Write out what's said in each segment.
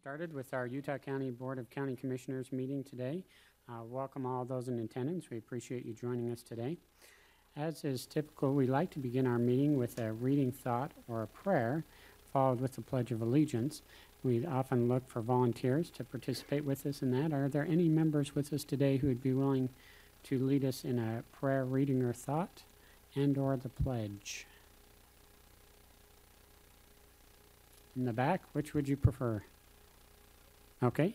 Started with our Utah County Board of County Commissioners meeting today. Welcome all those in attendance. We appreciate you joining us today. As is typical, we like to begin our meeting with a reading thought or a prayer, followed with the Pledge of Allegiance. We often look for volunteers to participate with us in that. Are there any members with us today who would be willing to lead us in a prayer, reading, or thought, and or the pledge? In the back, which would you prefer? Okay.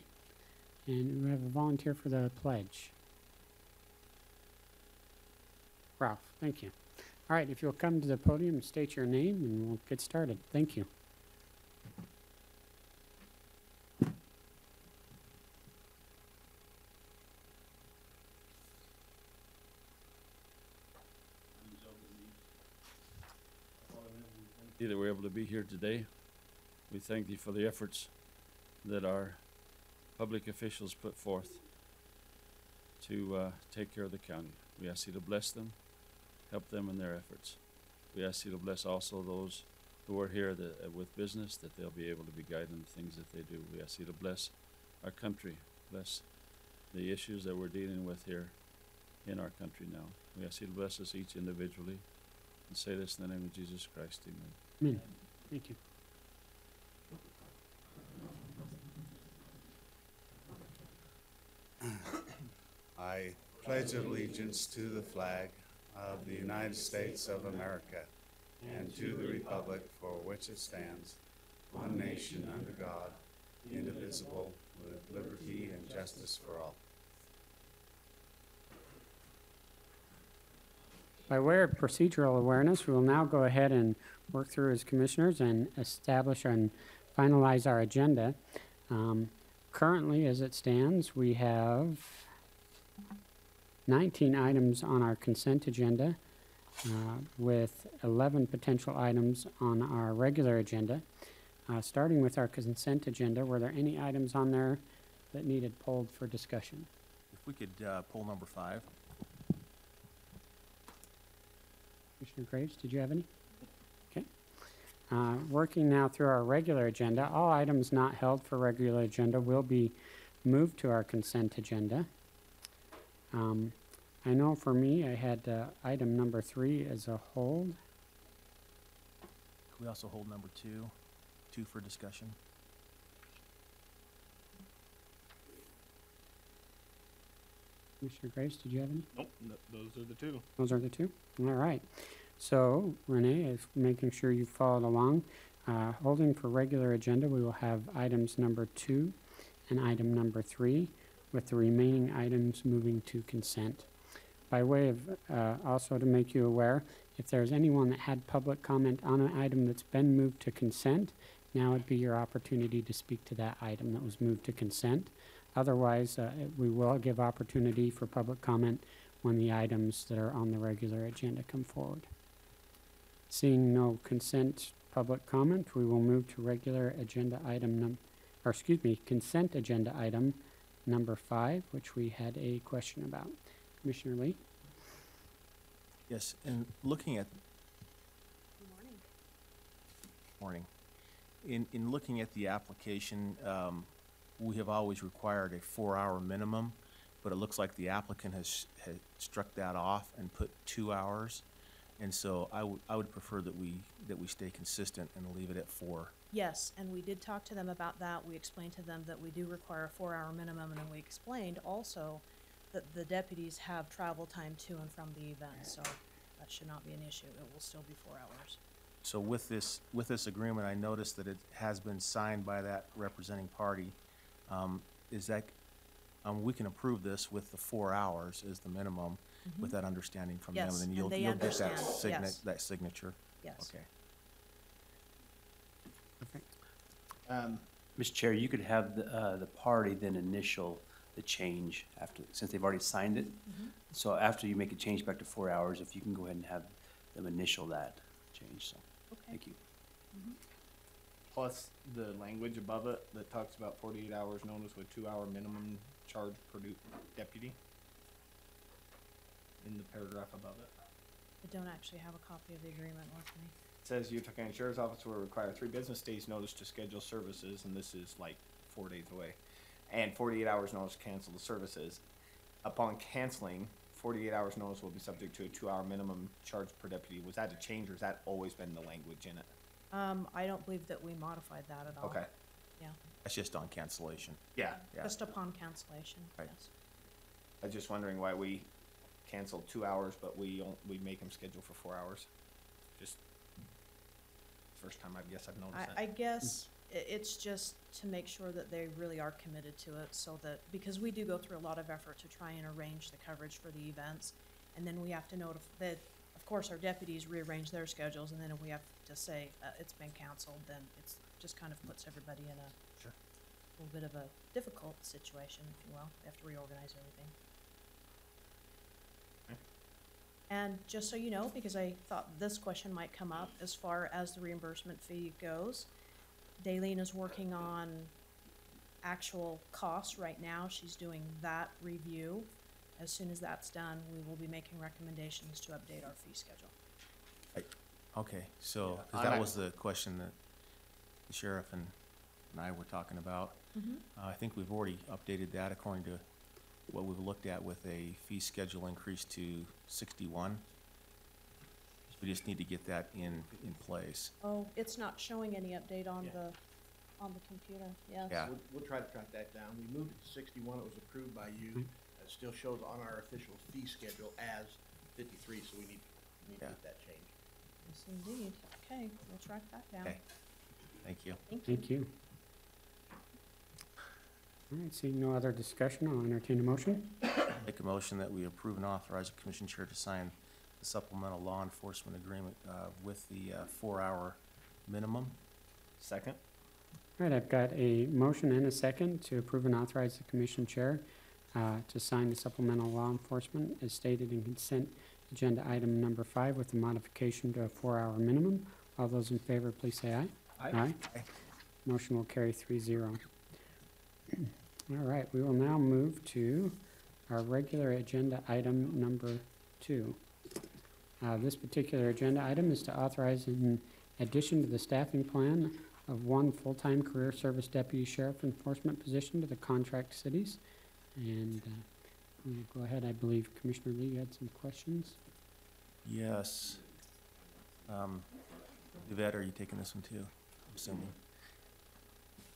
And we have a volunteer for the pledge. Ralph, thank you. All right, if you'll come to the podium and state your name, and we'll get started. Thank you. That we're able to be here today. We thank you for the efforts that our public officials put forth to take care of the county. We ask you to bless them, help them in their efforts. We ask you to bless also those who are here with business, that they'll be able to be guided in the things that they do. We ask you to bless our country, bless the issues that we're dealing with here in our country now. We ask you to bless us each individually, and say this in the name of Jesus Christ. Amen. Amen. Thank you. I pledge allegiance to the flag of the United States of America and to the republic for which it stands, one nation under God, indivisible, with liberty and justice for all. By way of procedural awareness, we will now go ahead and work through as commissioners and establish and finalize our agenda. Currently, as it stands, we have 19 items on our consent agenda, with 11 potential items on our regular agenda. Starting with our consent agenda, were there any items on there that needed pulled for discussion? If we could pull number 5. Commissioner Graves, did you have any? Okay. Working now through our regular agenda, all items not held for regular agenda will be moved to our consent agenda. I know for me, I had item number 3 as a hold. Could we also hold number 2 for discussion? Commissioner Graves, did you have any? Nope, those are the two. Those are the two? All right. So, Renee, is making sure you followed along. Holding for regular agenda, we will have items number 2 and item number 3, with the remaining items moving to consent. By way of also to make you aware, if there's anyone that had public comment on an item that's been moved to consent, now would be your opportunity to speak to that item that was moved to consent. Otherwise, we will give opportunity for public comment when the items that are on the regular agenda come forward. Seeing no consent public comment, we will move to regular agenda item consent agenda item number 5, which we had a question about. Commissioner Lee? Yes, and looking at... Good morning. Morning. In looking at the application, we have always required a 4-hour minimum, but it looks like the applicant has struck that off and put 2 hours. And so I would prefer that we stay consistent and leave it at 4. Yes, and we did talk to them about that. We explained to them that we do require a 4-hour minimum, and then we explained also that the deputies have travel time to and from the event, so that should not be an issue. It will still be 4 hours. So with this agreement, I noticed that it has been signed by that representing party. Is that we can approve this with the 4 hours as the minimum, with that understanding from them, Yes, and then and you'll they get that understand, yes. that signature. Yes. Okay. Perfect. Mr. Chair, you could have the party then initial the change after, since they've already signed it. So after you make a change back to 4 hours, if you can go ahead and have them initial that change. So, Okay. thank you. Plus the language above it that talks about 48 hours notice with 2-hour minimum charge per deputy in the paragraph above it. I don't actually have a copy of the agreement with me. It says Utah County Sheriff's Office will require 3 business days notice to schedule services, and this is like 4 days away. And 48 hours notice to cancel the services. Upon canceling, 48 hours notice will be subject to a 2-hour minimum charge per deputy. Was that a change, or has that always been the language in it? I don't believe that we modified that at all. Okay. Yeah, That's just on cancellation. Yeah. Yeah. just upon cancellation, Right. yes. I was just wondering why we canceled 2 hours, but we make them schedule for 4 hours. Just first time I guess I've noticed I that. guess it's just to make sure that they really are committed to it, so that, because we do go through a lot of effort to try and arrange the coverage for the events, and then we have to notify, that, of course, our deputies rearrange their schedules, and then if we have to say, it's been canceled, then it's just kind of puts everybody in a Sure. little bit of a difficult situation, if you will. They have to reorganize everything. Okay. And just so you know, because I thought this question might come up, as far as the reimbursement fee goes, Daleen is working on actual costs right now. She's doing that review. As soon as that's done, we will be making recommendations to update our fee schedule. Okay, so, 'cause I'm that not- was the question that the sheriff and I were talking about. I think we've already updated that according to what we've looked at with a fee schedule increase to 61. We just need to get that in place. Oh, it's not showing any update on Yeah. the computer, yes. Yeah. We'll try to track that down. We moved it to 61, it was approved by you. It still shows on our official fee schedule as 53, so we need to Yeah. get that changed. Yes, indeed. Okay, we'll track that down. Okay, thank you. Thank you. Thank you. All right, seeing no other discussion, I'll entertain a motion. Make a motion that we approve and authorize the commission chair to sign the supplemental law enforcement agreement with the 4-hour minimum. Second? All right, I've got a motion and a second to approve and authorize the commission chair to sign the supplemental law enforcement as stated in consent agenda item number 5 with the modification to a 4-hour minimum. All those in favor, please say aye. Aye. Aye. Motion will carry 3-0. All right, we will now move to our regular agenda item number 2. This particular agenda item is to authorize in addition to the staffing plan of 1 full-time career service deputy sheriff enforcement position to the contract cities. And we'll go ahead, I believe Commissioner Lee had some questions. Yes. Yvette, are you taking this one too? I'm assuming.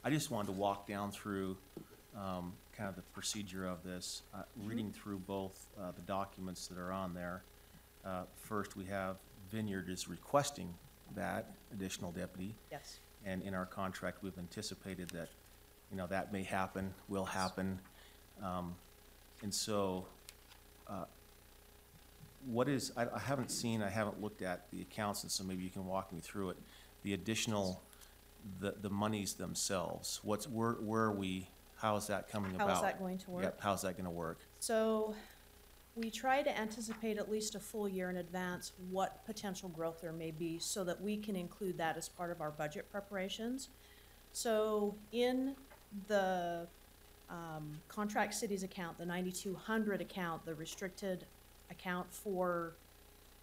I just wanted to walk down through kind of the procedure of this, reading through both the documents that are on there. First, we have Vineyard is requesting that additional deputy, Yes. and in our contract, we've anticipated that, you know, that may happen, will happen. And so, what is, I haven't looked at the accounts, and so maybe you can walk me through it. The additional, the monies themselves, where are we, how is that coming about? How is that going to work? Yep, how's that gonna work? So we try to anticipate at least a full year in advance what potential growth there may be so that we can include that as part of our budget preparations. So in the contract cities account, the 9,200 account, the restricted account for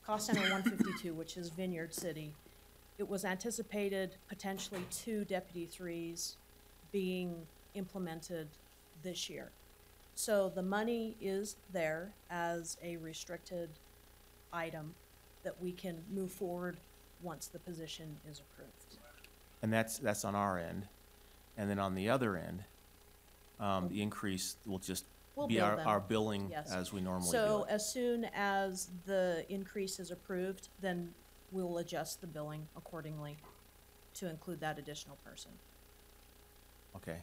cost center 152, which is Vineyard City, it was anticipated potentially 2 deputy 3s being implemented this year. So the money is there as a restricted item that we can move forward once the position is approved. And that's on our end. And then on the other end, the increase will just We'll be bill our, them. our billing Yes. as we normally do So it. as soon as the increase is approved, then we'll adjust the billing accordingly to include that additional person. Okay.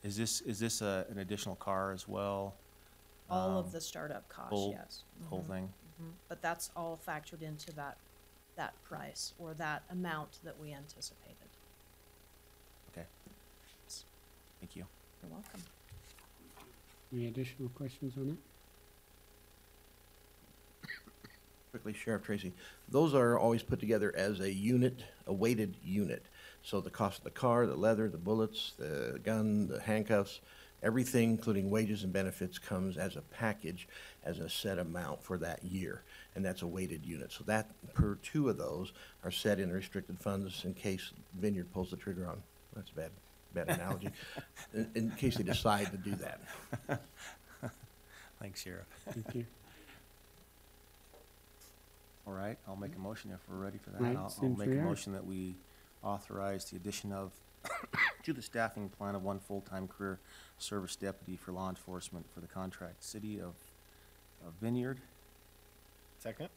Is this an additional car as well? All Um, of the startup costs, whole- yes. Whole Mhm, thing? mhm. But that's all factored into that price or that amount that we anticipated. Okay. Thank you. You're welcome. Any additional questions on it? Quickly, Sheriff Tracy, those are always put together as a unit, a weighted unit. So the cost of the car, the leather, the bullets, the gun, the handcuffs, everything, including wages and benefits, comes as a package, as a set amount for that year. And that's a weighted unit. So that, per 2 of those, are set in restricted funds in case Vineyard pulls the trigger on. That's bad. bad analogy, in case they decide to do that. Thanks, Sheriff. Thank you. All right, I'll make a motion if we're ready for that. Right, I'll since make we a are. motion that we authorize the addition of, to the staffing plan of one full-time career service deputy for law enforcement for the contract city of Vineyard. Second?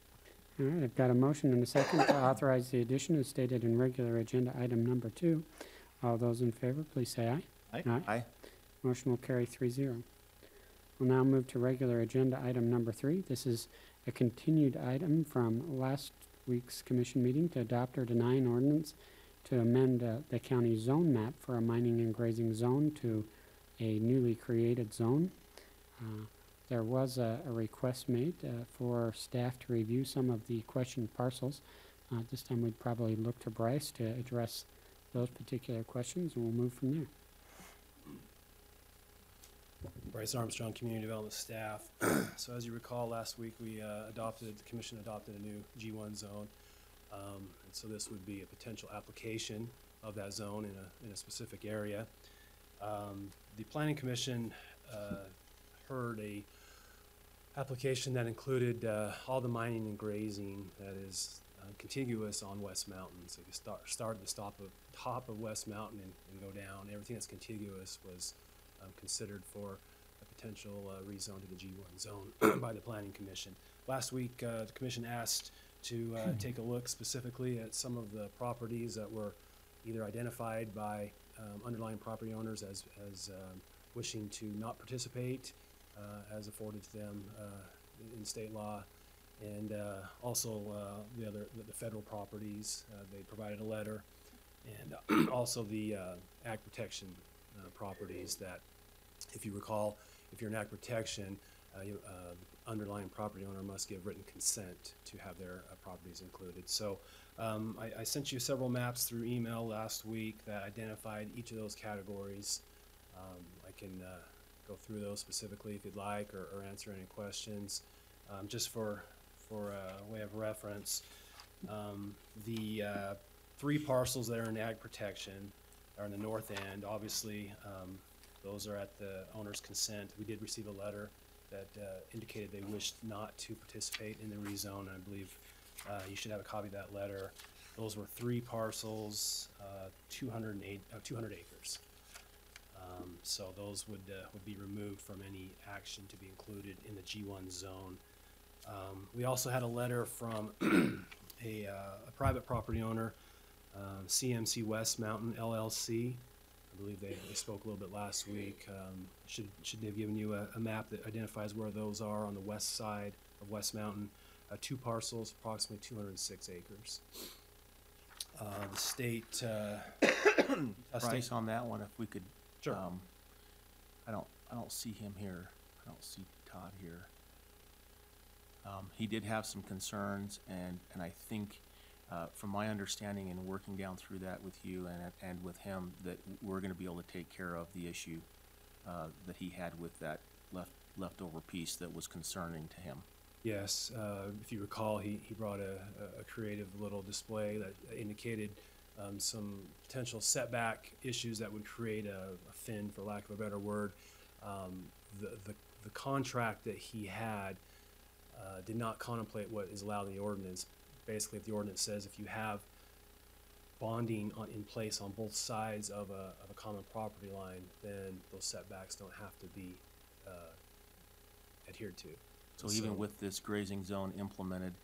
All right, I've got a motion and a second to authorize the addition as stated in regular agenda item number 2. All those in favor, please say aye. Aye. Aye. Motion will carry 3-0. We'll now move to regular agenda item number 3. This is a continued item from last week's commission meeting to adopt or deny an ordinance to amend the county zone map for a mining and grazing zone to a newly created zone. There was a request made for staff to review some of the questioned parcels. This time we'd probably look to Bryce to address those particular questions, and we'll move from there. Bryce Armstrong, Community Development Staff. So as you recall, last week we the commission adopted a new G1 zone. And so this would be a potential application of that zone in a specific area. The Planning Commission heard a application that included all the mining and grazing that is contiguous on West Mountain. So if you start at the top of West Mountain and go down, everything that's contiguous was considered for a potential rezone to the G1 zone by the Planning Commission. Last week, the Commission asked to take a look specifically at some of the properties that were either identified by underlying property owners as wishing to not participate as afforded to them in state law, and also the federal properties. They provided a letter, and also the ag protection properties that, if you recall, if you're in ag protection, underlying property owner must give written consent to have their properties included. So I sent you several maps through email last week that identified each of those categories. I can go through those specifically if you'd like, or answer any questions. Just for way of reference, the 3 parcels that are in ag protection are in the north end. Obviously, those are at the owner's consent. We did receive a letter that indicated they wished not to participate in the rezone. I believe you should have a copy of that letter. Those were 3 parcels, 200 acres. So those would be removed from any action to be included in the G1 zone. We also had a letter from a private property owner, CMC West Mountain LLC. I believe they spoke a little bit last week. Should have given you a map that identifies where those are on the west side of West Mountain. 2 parcels, approximately 206 acres. The state, Bryce, on that one, if we could. Sure. I don't see him here. I don't see Todd here. He did have some concerns, and I think, from my understanding and working down through that with you and with him, that we're going to be able to take care of the issue that he had with that leftover piece that was concerning to him. Yes, if you recall, he brought a creative little display that indicated some potential setback issues that would create a fin, for lack of a better word. The contract that he had did not contemplate what is allowed in the ordinance. Basically, if the ordinance says if you have bonding in place on both sides of a common property line, then those setbacks don't have to be adhered to. So even with this grazing zone implemented,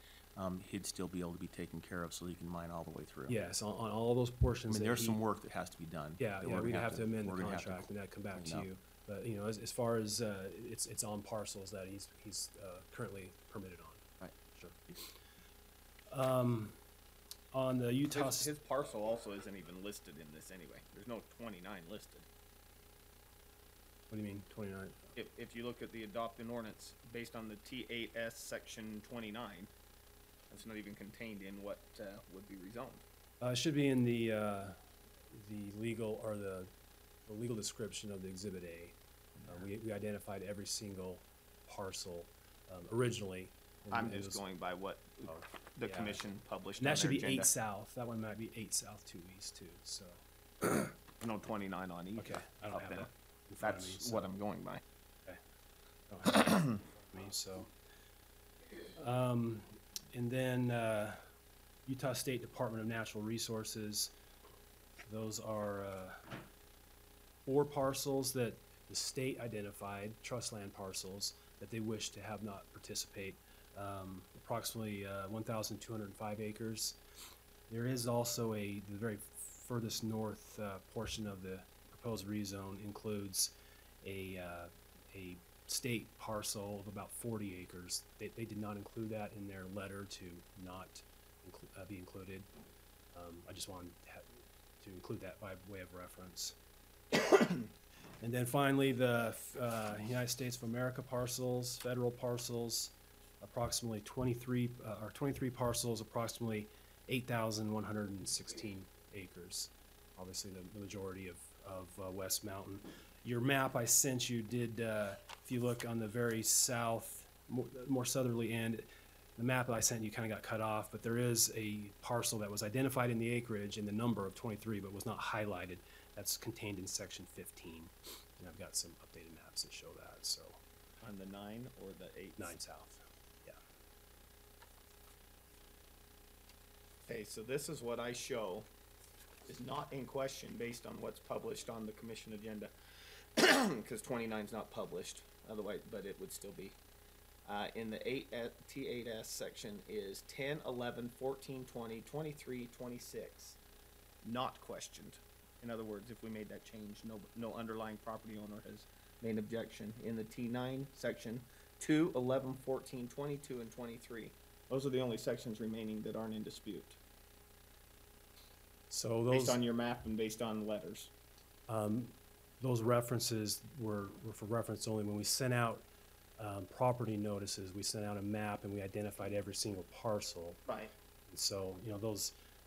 he'd still be able to be taken care of, so he can mine all the way through. Yes, on all those I portions. mean, that there's he- some work that has to be done. Yeah, that yeah, we're we'd gonna have to amend the we're gonna have to contract and that come back to clean up. you. But, you know, as far as, it's on parcels that he's currently permitted on. Right. Sure. On the Utah, His parcel also isn't even listed in this anyway. There's no 29 listed. what do you mean, 29? If you look at the adopted ordinance based on the T8S section 29, that's not even contained in what would be rezoned. It should be in the legal, or the legal description of the Exhibit A. We identified every single parcel originally. and I'm it just was- going by what the yeah. commission published And on that should their be agenda. 8 south. That one might be 8 south, 2 east too, so. No, 29 on each. Okay, I don't of have them. that in front of me, That's so. what I'm going by. Don't have that in front of me, so. And then, Utah State Department of Natural Resources, those are, 4 parcels that the state identified, trust land parcels, that they wish to have not participate. Approximately, 1,205 acres. There is also the very furthest north, portion of the proposed rezone includes a state parcel of about 40 acres. They did not include that in their letter to not be included. I just wanted to include that by way of reference. And then finally, the United States of America parcels, federal parcels, approximately 23 parcels, approximately 8,116 acres. Obviously, the majority of West Mountain. Your map I sent you did, if you look on the very south, more southerly end, the map that I sent you kind of got cut off, but there is a parcel that was identified in the acreage in the number of 23, but was not highlighted. That's contained in section 15. And I've got some updated maps that show that, so. On the 9 or the 8? 9 south, yeah. Okay, so this is what I show is not in question based on what's published on the commission agenda. Because 29 is not published, otherwise, but it would still be. In the T8S section is 10, 11, 14, 20, 23, 26. Not questioned. In other words, if we made that change, no underlying property owner has made an objection. In the T9 section, 2, 11, 14, 22, and 23. Those are the only sections remaining that aren't in dispute. So Based those, on your map and based on letters. those references were for reference only. When we sent out property notices, we sent out a map and we identified every single parcel. Right. And so,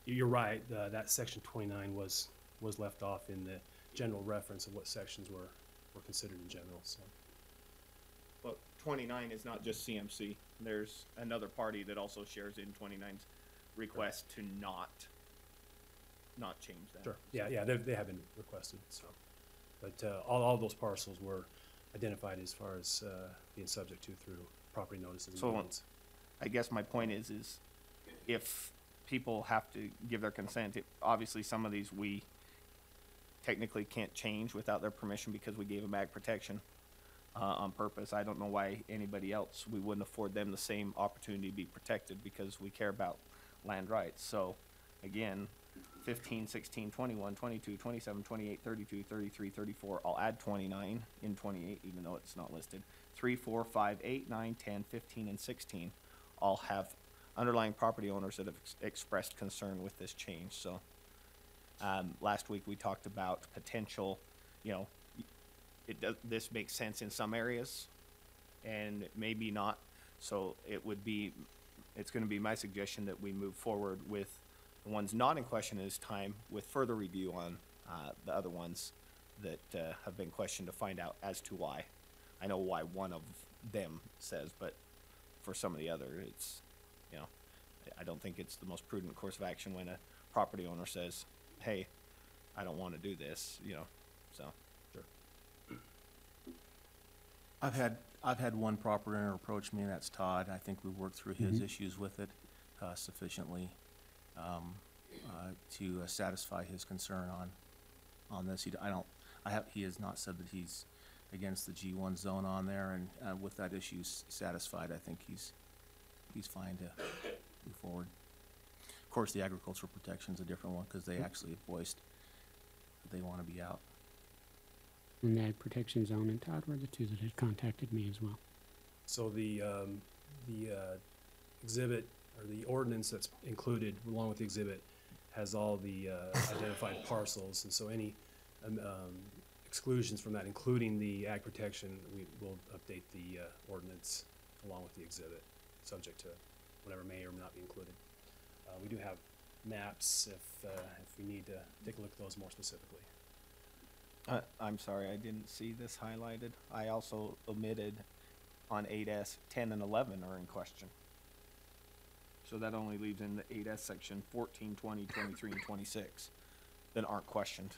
you're right, that section 29 was left off in the general reference of what sections were considered in general, so. But 29 is not just CMC. There's another party that also shares in 29's request to not change that. Sure, yeah, they have been requested, so. But all those parcels were identified as far as being subject to through property notices and So, deeds. I guess my point is if people have to give their consent, obviously some of these we technically can't change without their permission because we gave them ag protection on purpose. I don't know why anybody else, we wouldn't afford them the same opportunity to be protected because we care about land rights. So, again, 15, 16, 21, 22, 27, 28, 32, 33, 34. I'll add 29 in 28, even though it's not listed. 3, 4, 5, 8, 9, 10, 15, and 16 all have underlying property owners that have expressed concern with this change. So last week we talked about potential, this makes sense in some areas and maybe not. So it's going to be my suggestion that we move forward with the ones not in question at this time with further review on the other ones that have been questioned to find out as to why. I know why one of them says, but for some of the other, it's, I don't think it's the most prudent course of action when a property owner says, hey, I don't want to do this, so. Sure. I've had one property owner approach me, and that's Todd. I think we worked through his issues with it sufficiently to satisfy his concern on this. He has not said that he's against the G1 zone on there, and with that issue satisfied, I think he's fine to move forward. Of course, the agricultural protection's a different one because they actually have voiced that they want to be out. And the ag protection zone and Todd were the two that had contacted me as well. So the exhibit, or the ordinance that's included along with the exhibit, has all the identified parcels, and so any exclusions from that, including the ag protection, we will update the ordinance along with the exhibit, subject to whatever may or may not be included. We do have maps if we need to take a look at those more specifically. I'm sorry, I didn't see this highlighted. I also omitted on 8S, 10 and 11 are in question. So that only leaves in the 8S section 14, 20, 23, and 26 that aren't questioned.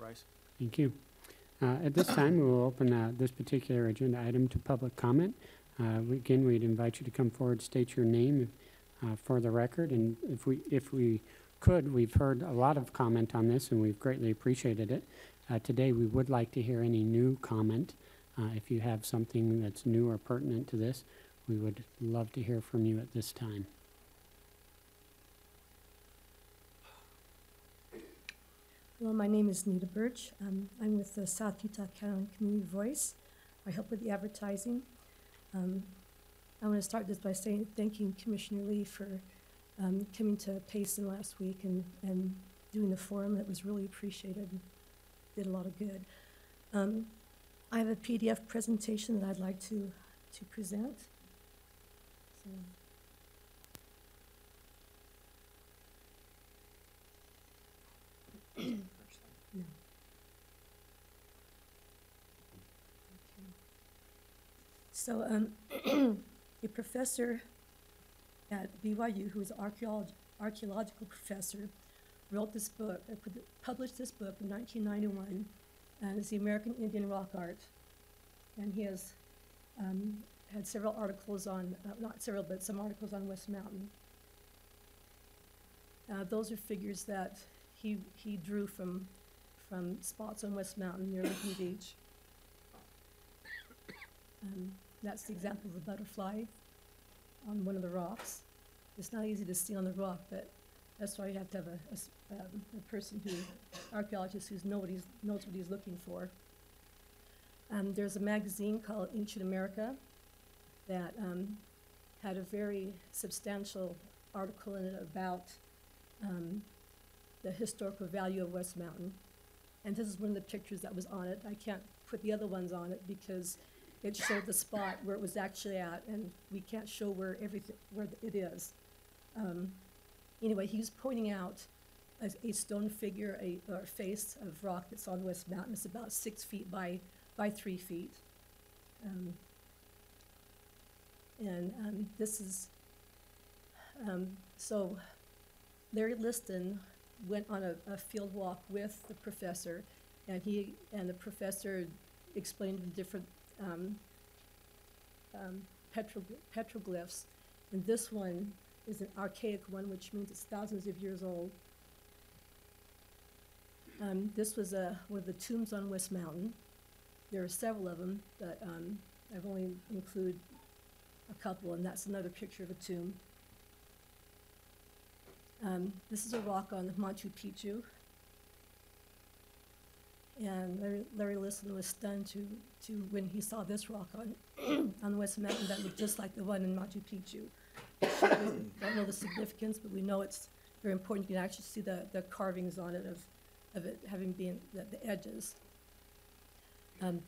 Bryce. Thank you. At this time, we will open this particular agenda item to public comment. Again, we'd invite you to come forward, state your name for the record, and if we could, we've heard a lot of comment on this, and we've greatly appreciated it. Today, we would like to hear any new comment. If you have something that's new or pertinent to this, we would love to hear from you at this time. Hello, my name is Nita Birch. I'm with the South Utah County Community Voice. I help with the advertising. I want to start just by thanking Commissioner Lee for coming to Payson last week and doing the forum. It was really appreciated. Did a lot of good. I have a PDF presentation that I'd like to present. So. No. Okay. So, a professor at BYU, who is an archaeological professor, wrote this book, published this book in 1991, and it's the American Indian Rock Art. And he has had several articles on, not several, but some articles on West Mountain. Those are figures that he drew from spots on West Mountain near Lincoln Beach. That's the example of a butterfly on one of the rocks. It's not easy to see on the rock, but that's why you have to have a person archaeologist who knows what he's looking for. There's a magazine called Ancient America that had a very substantial article in it about the historical value of West Mountain. And this is one of the pictures that was on it. I can't put the other ones on it because it showed the spot where it was actually at, and we can't show where it is. Anyway, he was pointing out a stone figure, or a face of rock that's on West Mountain. It's about 6 feet by 3 feet. This is, so Larry Liston went on a field walk with the professor, and the professor explained the different petroglyphs. And this one is an archaic one, which means it's thousands of years old. This was one of the tombs on West Mountain. There are several of them, but I've only included a couple, and that's another picture of a tomb. This is a rock on Machu Picchu. And Larry Liston was stunned to when he saw this rock on West Mountain that looked just like the one in Machu Picchu. We don't know the significance, but we know it's very important. You can actually see the carvings on it of it having been the edges.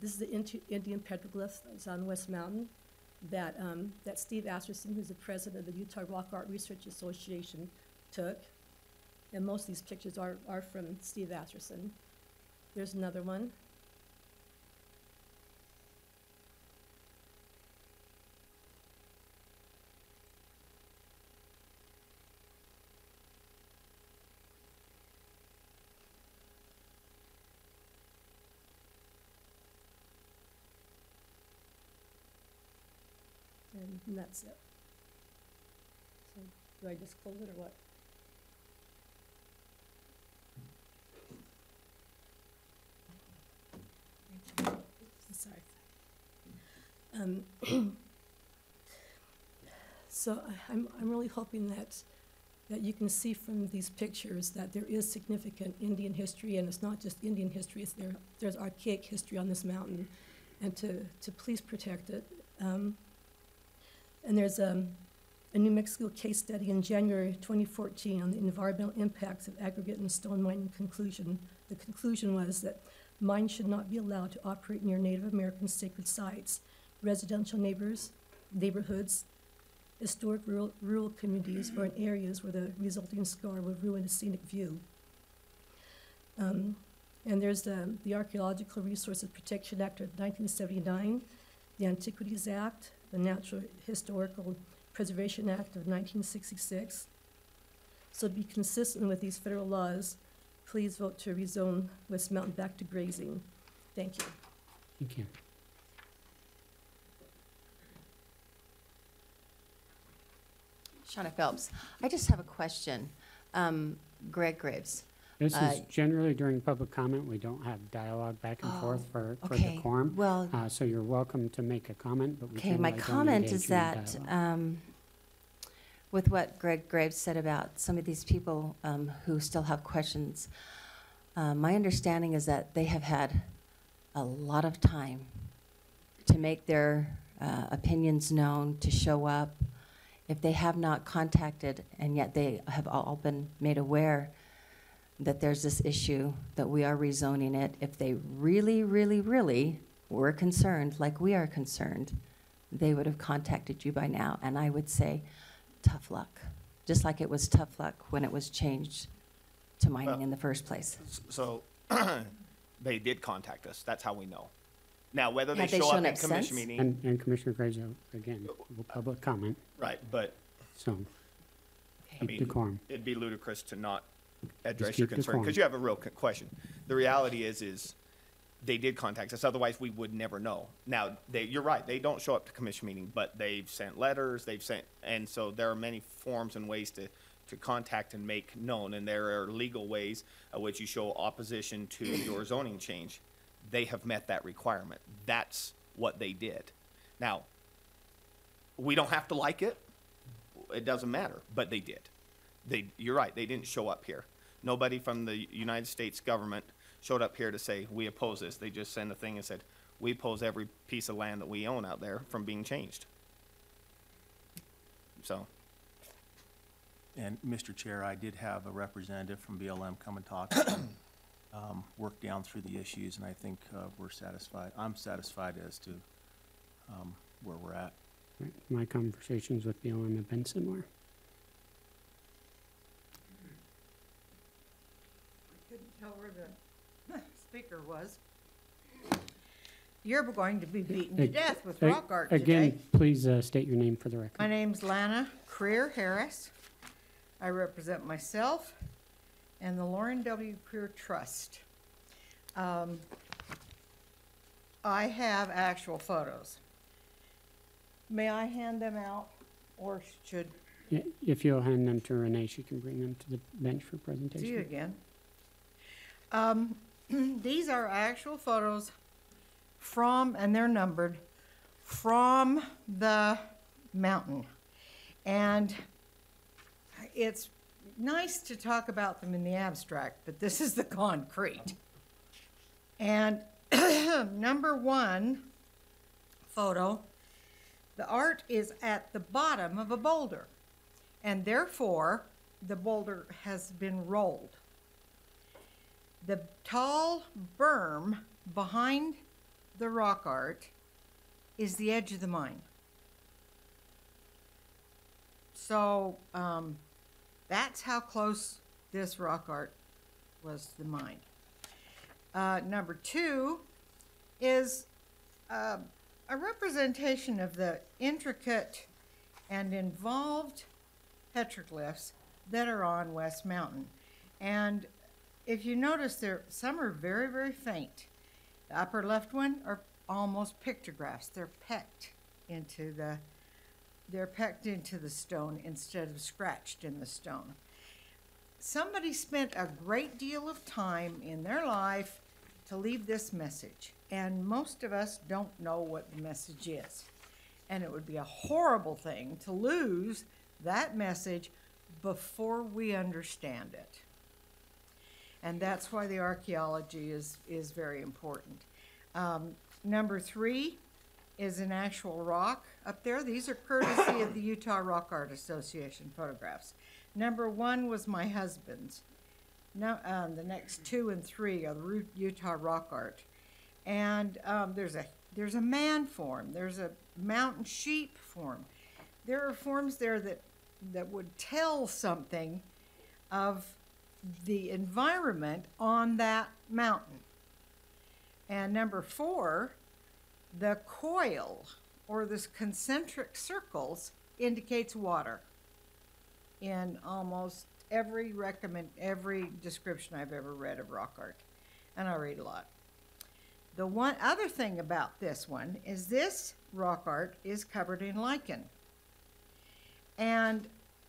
This is the Indian petroglyph that's on West Mountain that Steve Asserson, who's the president of the Utah Rock Art Research Association, took. And most of these pictures are from Steve Asserson. There's another one. And that's it. So do I just close it or what? Sorry. So I'm really hoping that you can see from these pictures that there is significant Indian history, and it's not just Indian history, there's archaic history on this mountain, and to please protect it. And there's a New Mexico case study in January 2014 on the environmental impacts of aggregate and stone mining conclusion. The conclusion was that mines should not be allowed to operate near Native American sacred sites, residential neighborhoods, historic rural communities, or in areas where the resulting scar would ruin a scenic view. And there's the Archaeological Resources Protection Act of 1979, the Antiquities Act, the Natural Historical Preservation Act of 1966. So to be consistent with these federal laws, please vote to rezone West Mountain back to grazing. Thank you. Thank you. Shauna Phelps. I just have a question. Greg Graves. This is Uh, generally during public comment. We don't have dialogue back and forth for okay. decorum. Well, So you're welcome to make a comment, but we okay, my generally don't comment engage is in that, dialogue. with what Greg Graves said about some of these people who still have questions, my understanding is that they have had a lot of time to make their opinions known, to show up. If they have not contacted, and yet they have all been made aware that there's this issue, that we are rezoning it, if they really, really, really were concerned, like we are concerned, they would have contacted you by now. And I would say, tough luck. Just like it was tough luck when it was changed to mining in the first place. So they did contact us. That's how we know. Now, whether they Had they show up shown at up commission since? meeting, And Commissioner Graves, again, public comment, right, but so I keep mean, decorum. it'd be ludicrous to not address your keep concern, decorum. because you have a real question. The reality is they did contact us, otherwise we would never know. Now, you're right, they don't show up to commission meeting, but they've sent letters, and so there are many forms and ways to contact and make known, and there are legal ways of which you show opposition to your zoning change. They have met that requirement. That's what they did. Now, we don't have to like it. It doesn't matter, but they did. You're right, they didn't show up here. Nobody from the United States government showed up here to say, we oppose this. They just sent a thing and said, we oppose every piece of land that we own out there from being changed. So, And Mr. Chair, I did have a representative from BLM come and talk, work down through the issues, and I think we're satisfied. I'm satisfied as to where we're at. Right. My conversations with BLM have been similar. Couldn't tell where the speaker was. You're going to be beaten to death with rock art today. Again, please state your name for the record. My name's Lana Creer Harris. I represent myself and the Lauren W. Creer Trust. I have actual photos. May I hand them out, or should Yeah, if you'll hand them to Renee, she can bring them to the bench for presentation. see you again? These are actual photos from, and they're numbered, from the mountain. And it's nice to talk about them in the abstract, but this is the concrete. And number one photo, the art is at the bottom of a boulder, and therefore the boulder has been rolled. The tall berm behind the rock art is the edge of the mine. So that's how close this rock art was to the mine. Number two is a representation of the intricate and involved petroglyphs that are on West Mountain. And if you notice, some are very, very faint. The upper left one are almost pictographs. They're pecked into the stone instead of scratched in the stone. Somebody spent a great deal of time in their life to leave this message, and most of us don't know what the message is. And it would be a horrible thing to lose that message before we understand it. And that's why the archaeology is very important. Number three is an actual rock up there. These are courtesy of the Utah Rock Art Association photographs. Number one was my husband's. Now, the next 2 and 3 are the Utah Rock Art. And there's a man form, there's a mountain sheep form. There are forms there that would tell something of the environment on that mountain. And number 4, the coil, or this concentric circles, indicates water in almost every description I've ever read of rock art, and I read a lot. The one other thing about this one is this rock art is covered in lichen. And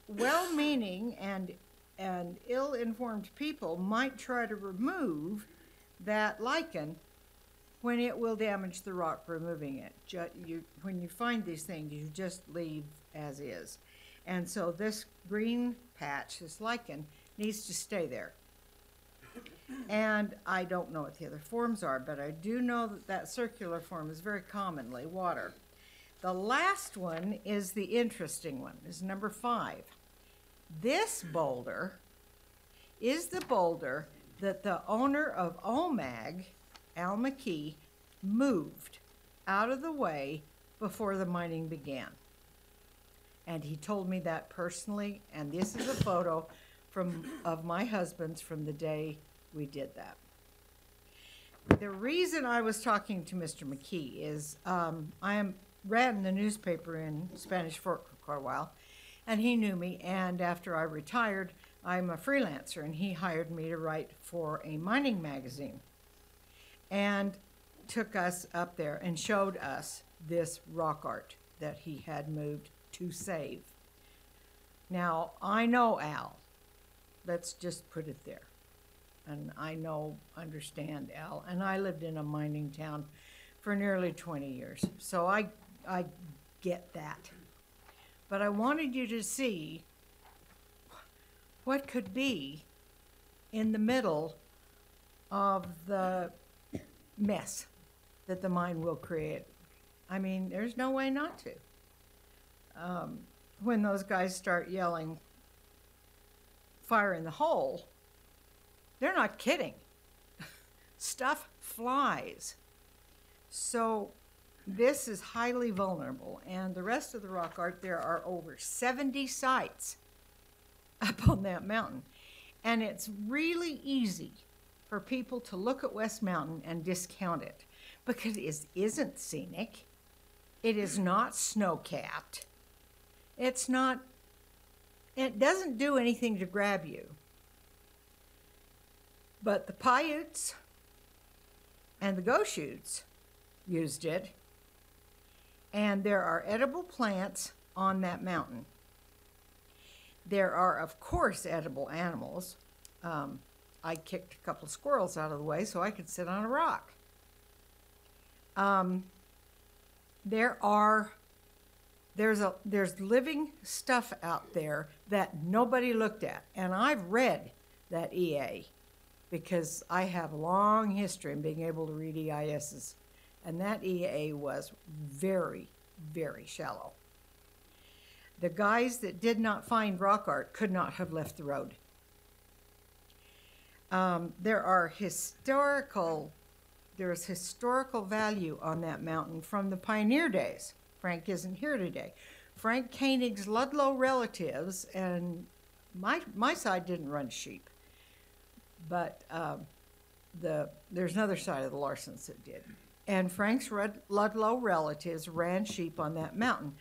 well-meaning and ill-informed people might try to remove that lichen when it will damage the rock removing it. When you find these things, you just leave as is. And so this green patch, this lichen, needs to stay there. And I don't know what the other forms are, but I do know that that circular form is very commonly water. The last one is the interesting one, is number 5. This boulder is the boulder that the owner of OMAG, Al McKee, moved out of the way before the mining began. And he told me that personally, and this is a photo of my husband's from the day we did that. The reason I was talking to Mr. McKee is I ran the newspaper in Spanish Fork for quite a while, and he knew me, and after I retired, I'm a freelancer, and he hired me to write for a mining magazine, and took us up there and showed us this rock art that he had moved to save. Now, I know Al. Let's just put it there. And I understand Al, and I lived in a mining town for nearly 20 years, so I get that. But I wanted you to see what could be in the middle of the mess that the mine will create. I mean, there's no way not to. When those guys start yelling, fire in the hole, they're not kidding. Stuff flies. So this is highly vulnerable, and the rest of the rock art, there are over 70 sites up on that mountain. And it's really easy for people to look at West Mountain and discount it because it isn't scenic. It is not snow-capped. It doesn't do anything to grab you. But the Paiutes and the Goshutes used it, and there are edible plants on that mountain. There are, of course, edible animals. I kicked a couple of squirrels out of the way so I could sit on a rock. There's living stuff out there that nobody looked at, and I've read that EA because I have a long history in being able to read EISs, and that EA was very, very shallow. The guys that did not find rock art could not have left the road. There's historical value on that mountain from the pioneer days. Frank isn't here today. Frank Koenig's Ludlow relatives, and my side didn't run sheep, but there's another side of the Larsons that did. And Frank's Ludlow relatives ran sheep on that mountain.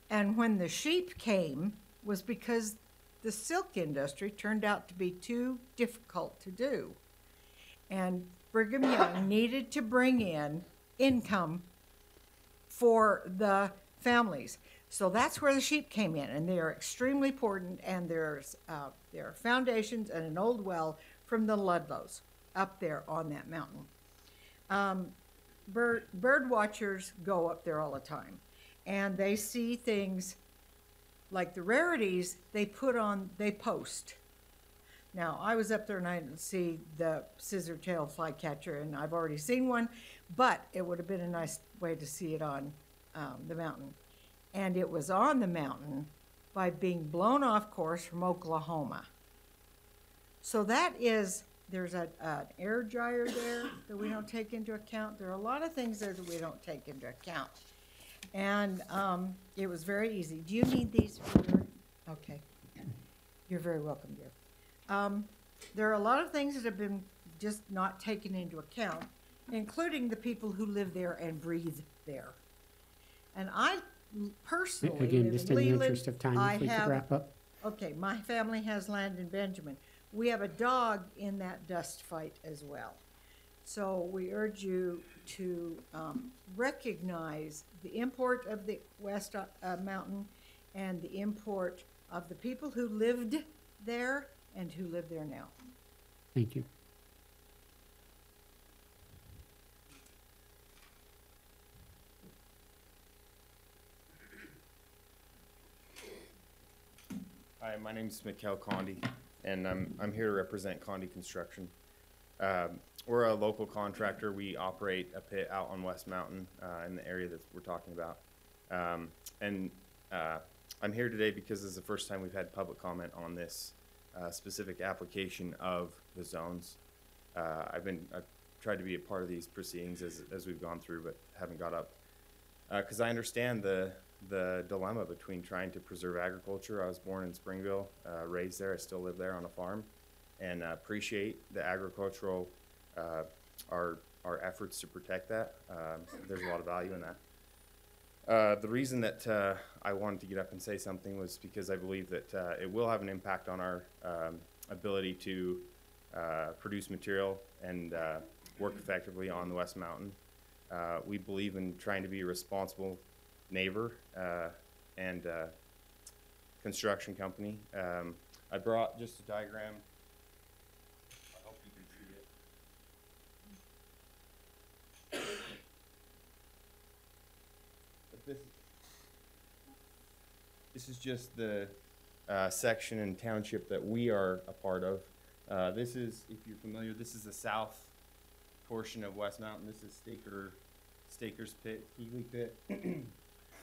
And when the sheep came was because the silk industry turned out to be too difficult to do. And Brigham Young needed to bring in income for the families. So that's where the sheep came in, and they are extremely important, and there are foundations and an old well from the Ludlows up there on that mountain. Bird watchers go up there all the time, and they see things like the rarities they post. Now, I was up there and I didn't see the scissor-tailed flycatcher, and I've already seen one, but it would have been a nice way to see it on the mountain. And it was on the mountain by being blown off course from Oklahoma. So there's an air dryer there that we don't take into account. There are a lot of things there that we don't take into account. And it was very easy. Do you need these for your, okay. You're very welcome, dear. There are a lot of things that have been just not taken into account, including the people who live there and breathe there. And I personally Again, live just in in the Leland. interest of time, I if we could have wrap up. Okay, my family has land in Benjamin. We have a dog in that dust fight as well. So we urge you to recognize the import of the West Mountain and the import of the people who lived there and who live there now. Thank you. Hi, my name's Mikhail Condi, and I'm here to represent Condi Construction. We're a local contractor. We operate a pit out on West Mountain in the area that we're talking about. I'm here today because this is the first time we've had public comment on this specific application of the zones. I've tried to be a part of these proceedings as we've gone through, but haven't got up. Because I understand the dilemma between trying to preserve agriculture. I was born in Springville, raised there. I still live there on a farm, and appreciate the agricultural our efforts to protect that. There's a lot of value in that. The reason that I wanted to get up and say something was because I believe that it will have an impact on our ability to produce material and work effectively on the West Mountain. We believe in trying to be a responsible neighbor and construction company. I brought just a diagram. I hope you can see it. But this is just the section and township that we are a part of. This is, if you're familiar, this is the south portion of West Mountain. This is Staker's Pit, Keeley Pit.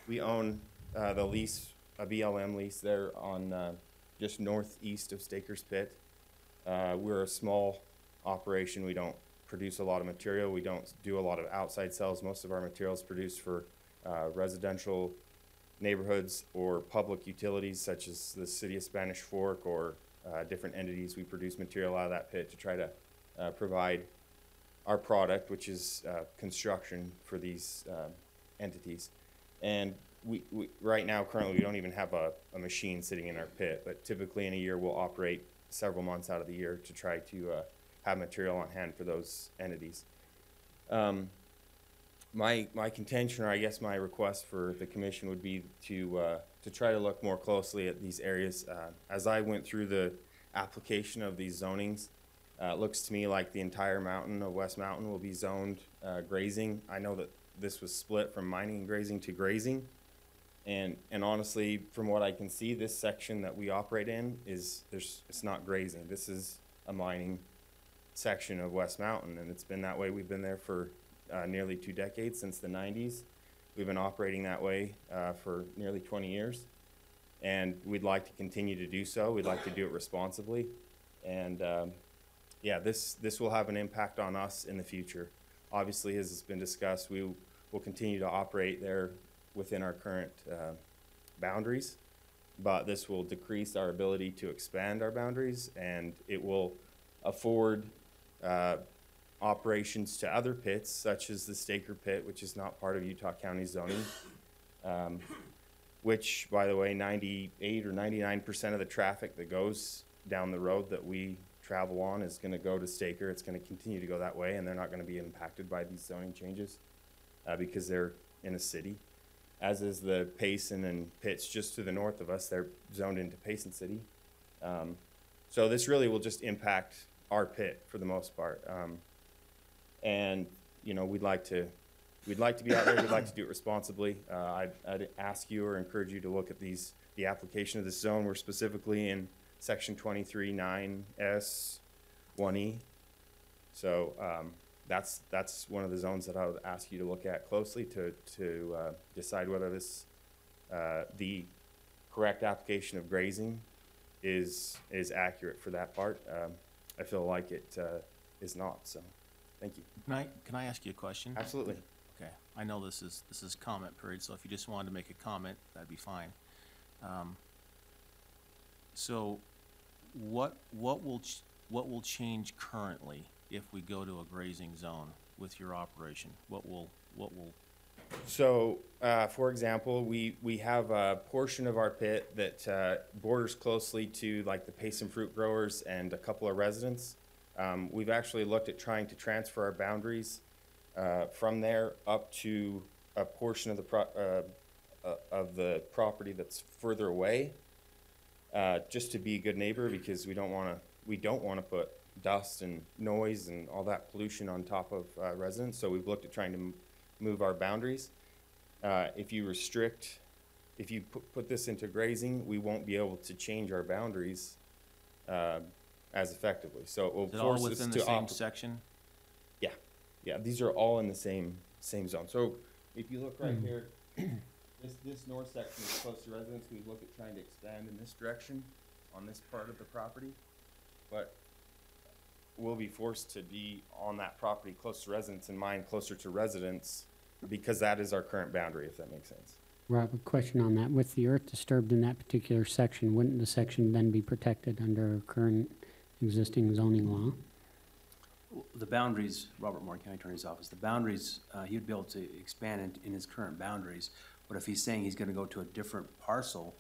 We own the lease, a BLM lease there on just northeast of Staker's Pit. We're a small operation. We don't produce a lot of material. We don't do a lot of outside sales. Most of our material is produced for residential neighborhoods or public utilities such as the city of Spanish Fork or different entities. We produce material out of that pit to try to provide our product, which is construction for these entities. And we right now, currently, we don't even have a machine sitting in our pit, but typically in a year we'll operate several months out of the year to try to have material on hand for those entities. My contention, or I guess my request for the commission would be to try to look more closely at these areas. As I went through the application of these zonings, it looks to me like the entire mountain of West Mountain will be zoned grazing. I know that this was split from mining and grazing to grazing. And honestly, from what I can see, this section that we operate in it's not grazing. This is a mining section of West Mountain, and it's been that way. We've been there for nearly 2 decades, since the 90s. We've been operating that way for nearly 20 years, and we'd like to continue to do so. We'd like to do it responsibly, and yeah, this will have an impact on us in the future. Obviously, as it's been discussed, we will continue to operate there within our current boundaries, but this will decrease our ability to expand our boundaries, and it will afford operations to other pits, such as the Staker Pit, which is not part of Utah County zoning, which, by the way, 98 or 99% of the traffic that goes down the road that we travel on is going to go to Staker. It's going to continue to go that way, and they're not going to be impacted by these zoning changes because they're in a city, as is the Payson and pits just to the north of us. They're zoned into Payson City. So this really will just impact our pit for the most part. And you know, we'd like to be out there. We'd like to do it responsibly. I'd ask you or encourage you to look at the application of this zone. We're specifically in section 23(9)(s) 1E. So that's one of the zones that I would ask you to look at closely to decide whether this the correct application of grazing is accurate for that part. I feel like it is not. So, thank you. Can I ask you a question? Absolutely. Okay. I know this is comment period, so if you just wanted to make a comment, that'd be fine. So, what will change currently if we go to a grazing zone with your operation? What will So, for example, we have a portion of our pit that borders closely to like the Payson fruit growers and a couple of residents. We've actually looked at trying to transfer our boundaries from there up to a portion of the property that's further away, just to be a good neighbor, because we don't want to put dust and noise and all that pollution on top of residents. So we've looked at trying to move our boundaries. If you put this into grazing, we won't be able to change our boundaries as effectively. So it will Is it all force us within to the same section? Yeah, these are all in the same zone. So if you look right here, this north section is close to residents. We look at trying to expand in this direction on this part of the property, but we'll be forced to be on that property close to residents and mine closer to residents, because that is our current boundary, if that makes sense. Rob, a question on that. With the earth disturbed in that particular section, wouldn't the section then be protected under current existing zoning law? The boundaries, Robert Moore, County Attorney's Office, the boundaries, he would be able to expand in his current boundaries, but if he's saying he's gonna go to a different parcel,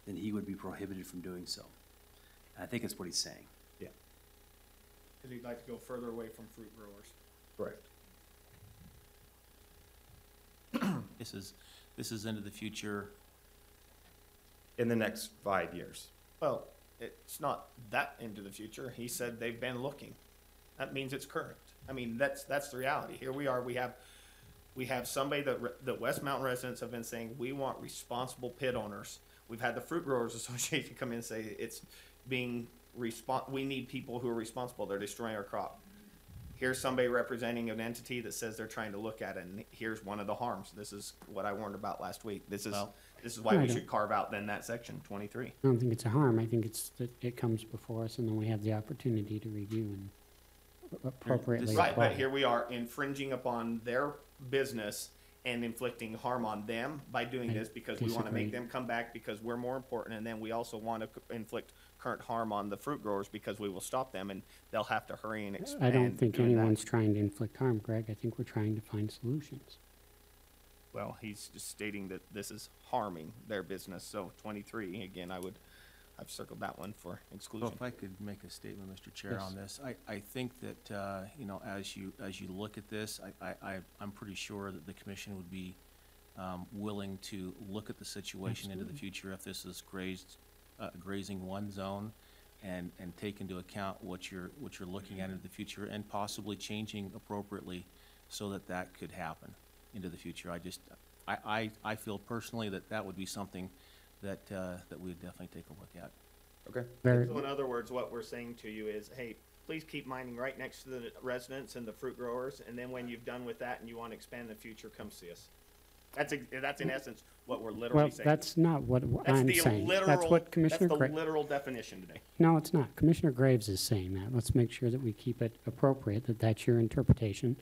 then he would be prohibited from doing so. And I think that's what he's saying. Because he'd like to go further away from fruit growers. Correct. This is into the future. In the next 5 years. Well, it's not that into the future. He said they've been looking. That means it's current. I mean, that's the reality. Here we are, we have somebody that the West Mountain residents have been saying, we want responsible pit owners. We've had the Fruit Growers Association come in and say it's being we need people who are responsible. They're destroying our crop. Here's somebody representing an entity that says they're trying to look at it, and here's one of the harms. This is what I warned about last week. This is why we should carve out then that section 23. I don't think it's a harm. I think it's that it comes before us and then we have the opportunity to review and appropriately Right, apply. but here we are infringing upon their business and inflicting harm on them by doing this, because we want to make disagree. them come back because we're more important, and then we also want to inflict current harm on the fruit growers because we will stop them and they'll have to hurry and expand. I don't think doing that. anyone's trying to inflict harm, Greg. I think we're trying to find solutions. Well, he's just stating that this is harming their business, so 23, again, I've circled that one for Well, exclusion. if I could make a statement, Mr. Chair, Yes. on this, I think that, you know, as you look at this, I'm pretty sure that the commission would be willing to look at the situation into the future if this is grazing one zone, and take into account what you're looking at into the future, and possibly changing appropriately so that could happen into the future. I feel personally that would be something that we'd definitely take a look at. Okay. Very, So in other words, what we're saying to you is, hey, please keep mining right next to the residents and the fruit growers, and then when you've done with that and you want to expand in the future, come see us. That's in essence what we're literally well, saying. that's not what That's I'm the saying. That's literal- what Commissioner That's the Graves. literal definition today. No, it's not. Commissioner Graves is saying that. Let's make sure that we keep it appropriate, that that's your interpretation.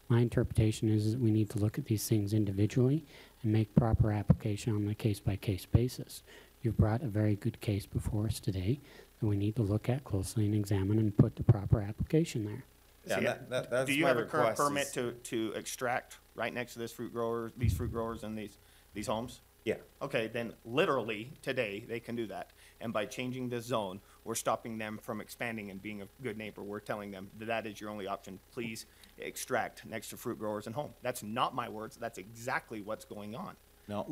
My interpretation is that we need to look at these things individually and make proper application on a case-by-case basis. You've brought a very good case before us today that we need to look at closely and examine and put the proper application there. Yeah, See, that's Do you my have a current request permit is- to extract right next to these fruit growers and these homes? Yeah. Okay, then literally today, they can do that. And by changing this zone, we're stopping them from expanding and being a good neighbor. We're telling them that is your only option. Please extract next to fruit growers and home. That's not my words. That's exactly what's going on. Now,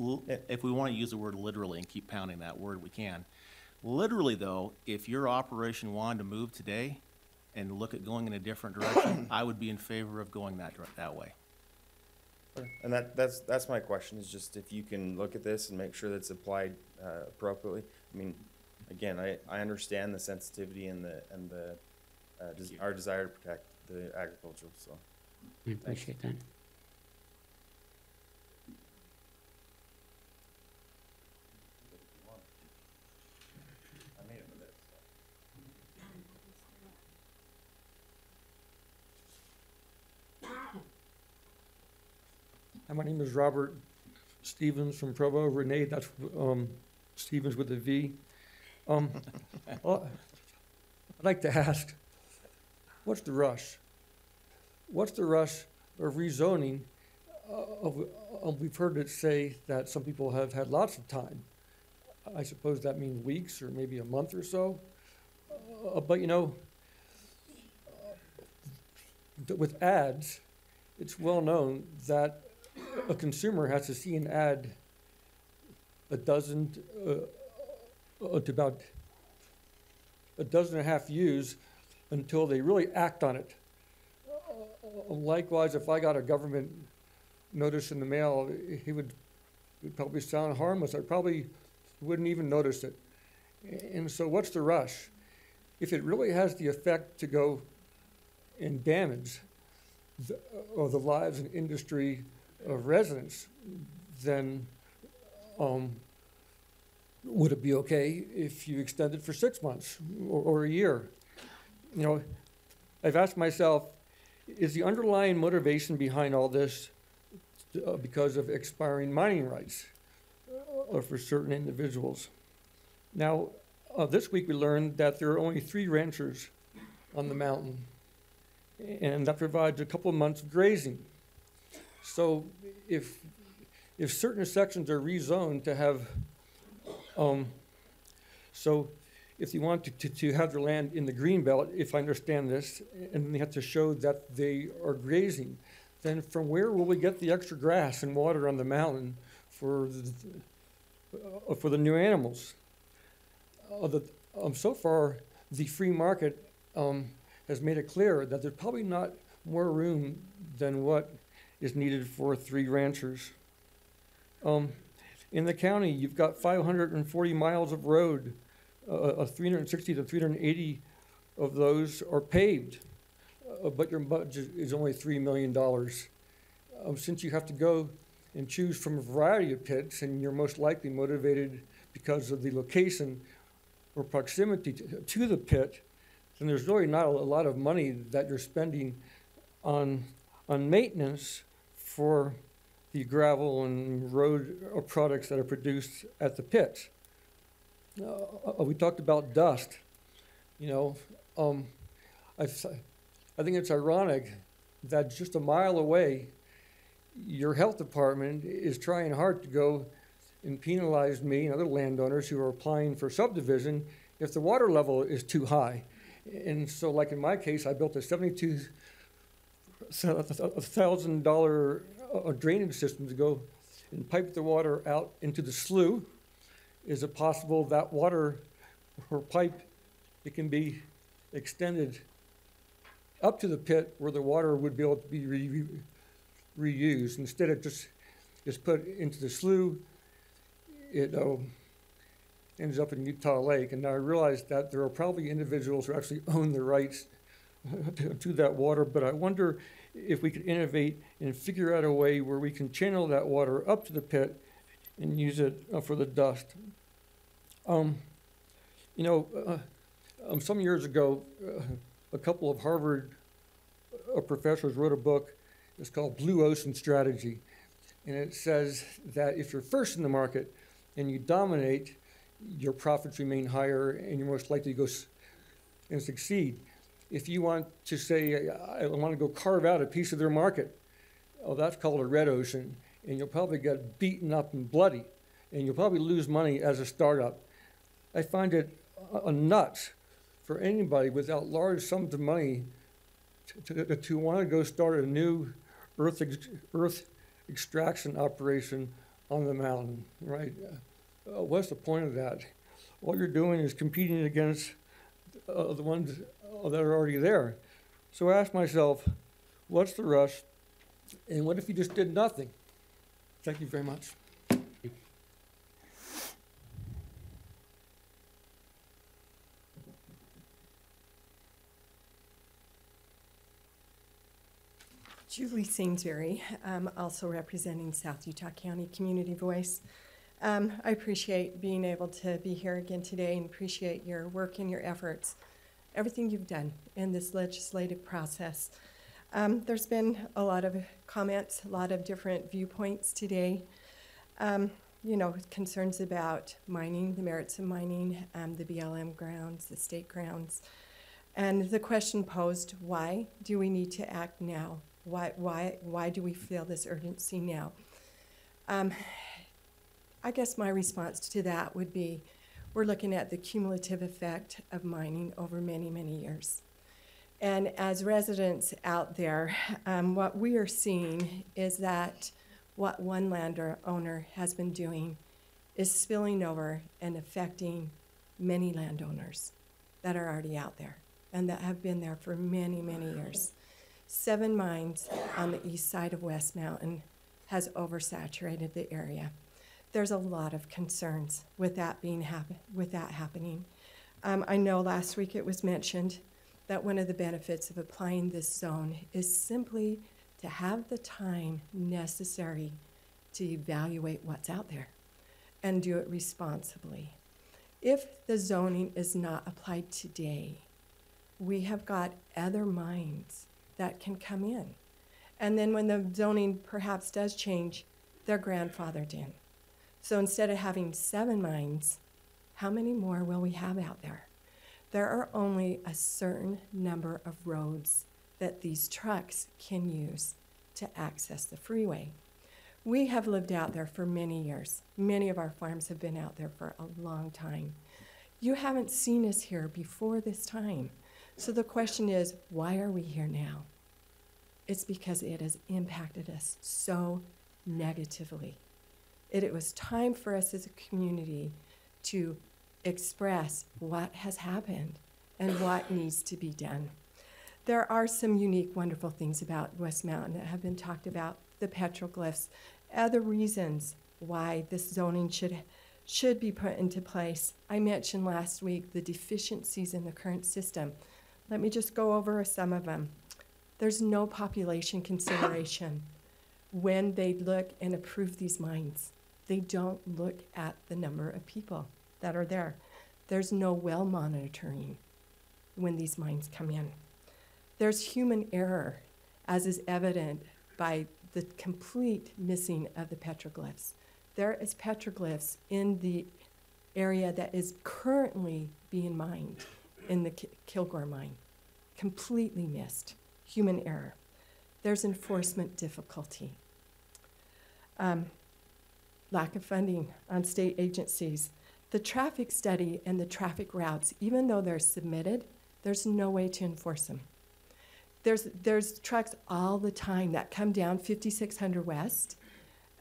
if we want to use the word literally and keep pounding that word, we can. Literally, though, if your operation wanted to move today and look at going in a different direction, I would be in favor of going that way. And that's my question, is just if you can look at this and make sure that it's applied appropriately. I mean, again, I understand the sensitivity and our desire to protect the agricultural, so. I appreciate that. Hi, my name is Robert Stevens from Provo. Renee, that's Stevens with a V. I'd like to ask, what's the rush? What's the rush of rezoning we've heard it say that some people have had lots of time. I suppose that means weeks or maybe a month or so. But you know, with ads, it's well known that a consumer has to see an ad a dozen to about a dozen and a half views until they really act on it. Likewise, if I got a government notice in the mail, it would probably sound harmless. I probably wouldn't even notice it. And so what's the rush? If it really has the effect to go and damage the lives and industry of residents, then would it be okay if you extend it for 6 months or a year? You know, I've asked myself, is the underlying motivation behind all this because of expiring mining rights for certain individuals? Now, this week we learned that there are only 3 ranchers on the mountain, and that provides a couple of months of grazing. So if certain sections are rezoned to have, so if you want to have their land in the green belt, if I understand this, and they have to show that they are grazing, then from where will we get the extra grass and water on the mountain for the new animals? So far, the free market has made it clear that there's probably not more room than what is needed for 3 ranchers. In the county, you've got 540 miles of road. 360 to 380 of those are paved, but your budget is only $3 million. Since you have to go and choose from a variety of pits, and you're most likely motivated because of the location or proximity to the pit, then there's really not a lot of money that you're spending on maintenance for the gravel and road products that are produced at the pits. We talked about dust. You know, I think it's ironic that just a mile away, your health department is trying hard to go and penalize me and other landowners who are applying for subdivision if the water level is too high. And so, like in my case, I built a $72,000 drainage system to go and pipe the water out into the slough. Is it possible that water or pipe, it can be extended up to the pit where the water would be able to be reused instead of just put into the slough? It ends up in Utah Lake. And now I realize that there are probably individuals who actually own the rights to that water, but I wonder if we could innovate and figure out a way where we can channel that water up to the pit and use it for the dust. You know, some years ago, a couple of Harvard professors wrote a book. It's called Blue Ocean Strategy. And it says that if you're first in the market and you dominate, your profits remain higher and you're most likely to go and succeed. If you want to say, I want to go carve out a piece of their market, oh, that's called a red ocean. And you'll probably get beaten up and bloody. And you'll probably lose money as a startup. I find it nuts for anybody without large sums of money to want to go start a new earth extraction operation on the mountain, right? What's the point of that? All you're doing is competing against the ones that are already there. So I ask myself, what's the rush? And what if you just did nothing? Thank you very much. Julie Sainsbury, also representing South Utah County Community Voice. I appreciate being able to be here again today and appreciate your work and your efforts, everything you've done in this legislative process. There's been a lot of comments, a lot of different viewpoints today. You know, concerns about mining, the merits of mining, the BLM grounds, the state grounds. And the question posed, why do we need to act now? Why do we feel this urgency now? I guess my response to that would be, we're looking at the cumulative effect of mining over many, many years. And as residents out there, what we are seeing is that what one landowner has been doing is spilling over and affecting many landowners that are already out there and that have been there for many, many years. 7 mines on the east side of West Mountain has oversaturated the area. There's a lot of concerns with that happening. I know last week it was mentioned that one of the benefits of applying this zone is simply to have the time necessary to evaluate what's out there and do it responsibly. If the zoning is not applied today, we have got other mines that can come in. And then when the zoning perhaps does change, they're grandfathered in. So instead of having 7 mines, how many more will we have out there? There are only a certain number of roads that these trucks can use to access the freeway. We have lived out there for many years. Many of our farms have been out there for a long time. You haven't seen us here before this time. So the question is, why are we here now? It's because it has impacted us so negatively. It was time for us as a community to express what has happened and what needs to be done. There are some unique, wonderful things about West Mountain that have been talked about, the petroglyphs, other reasons why this zoning should be put into place. I mentioned last week the deficiencies in the current system. Let me just go over some of them. There's no population consideration when they look and approve these mines. They don't look at the number of people that are there. There's no well monitoring when these mines come in. There's human error, as is evident by the complete missing of the petroglyphs. There is petroglyphs in the area that is currently being mined in the Kilgore mine. Completely missed. Human error. There's enforcement difficulty. Lack of funding on state agencies. The traffic study and the traffic routes, even though they're submitted, there's no way to enforce them. There's trucks all the time that come down 5600 West.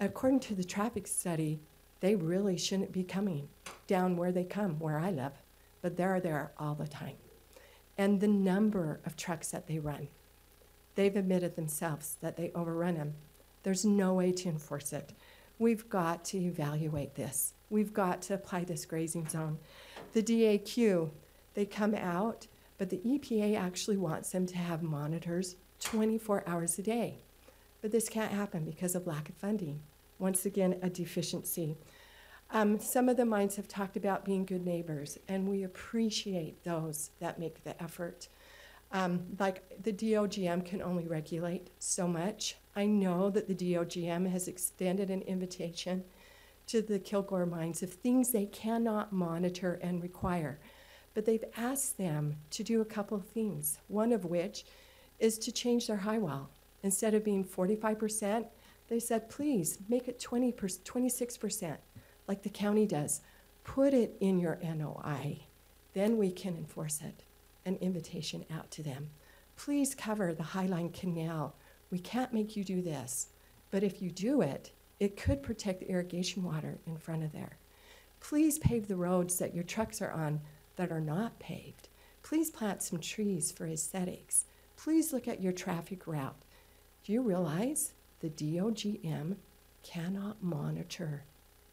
According to the traffic study, they really shouldn't be coming down where they come, where I live, but they're there all the time. And the number of trucks that they run, they've admitted themselves that they overrun them. There's no way to enforce it. We've got to evaluate this. We've got to apply this grazing zone. The DAQ, they come out, but the EPA actually wants them to have monitors 24 hours a day. But this can't happen because of lack of funding. Once again, a deficiency. Some of the mines have talked about being good neighbors, and we appreciate those that make the effort. Like the DOGM can only regulate so much. I know that the DOGM has extended an invitation to the Kilgore mines of things they cannot monitor and require. But they've asked them to do a couple of things, one of which is to change their high wall. Instead of being 45%, they said, please make it 26%, like the county does. Put it in your NOI. Then we can enforce it. An invitation out to them. Please cover the Highline Canal. We can't make you do this, but if you do it, it could protect the irrigation water in front of there. Please pave the roads that your trucks are on that are not paved. Please plant some trees for aesthetics. Please look at your traffic route. Do you realize the DOGM cannot monitor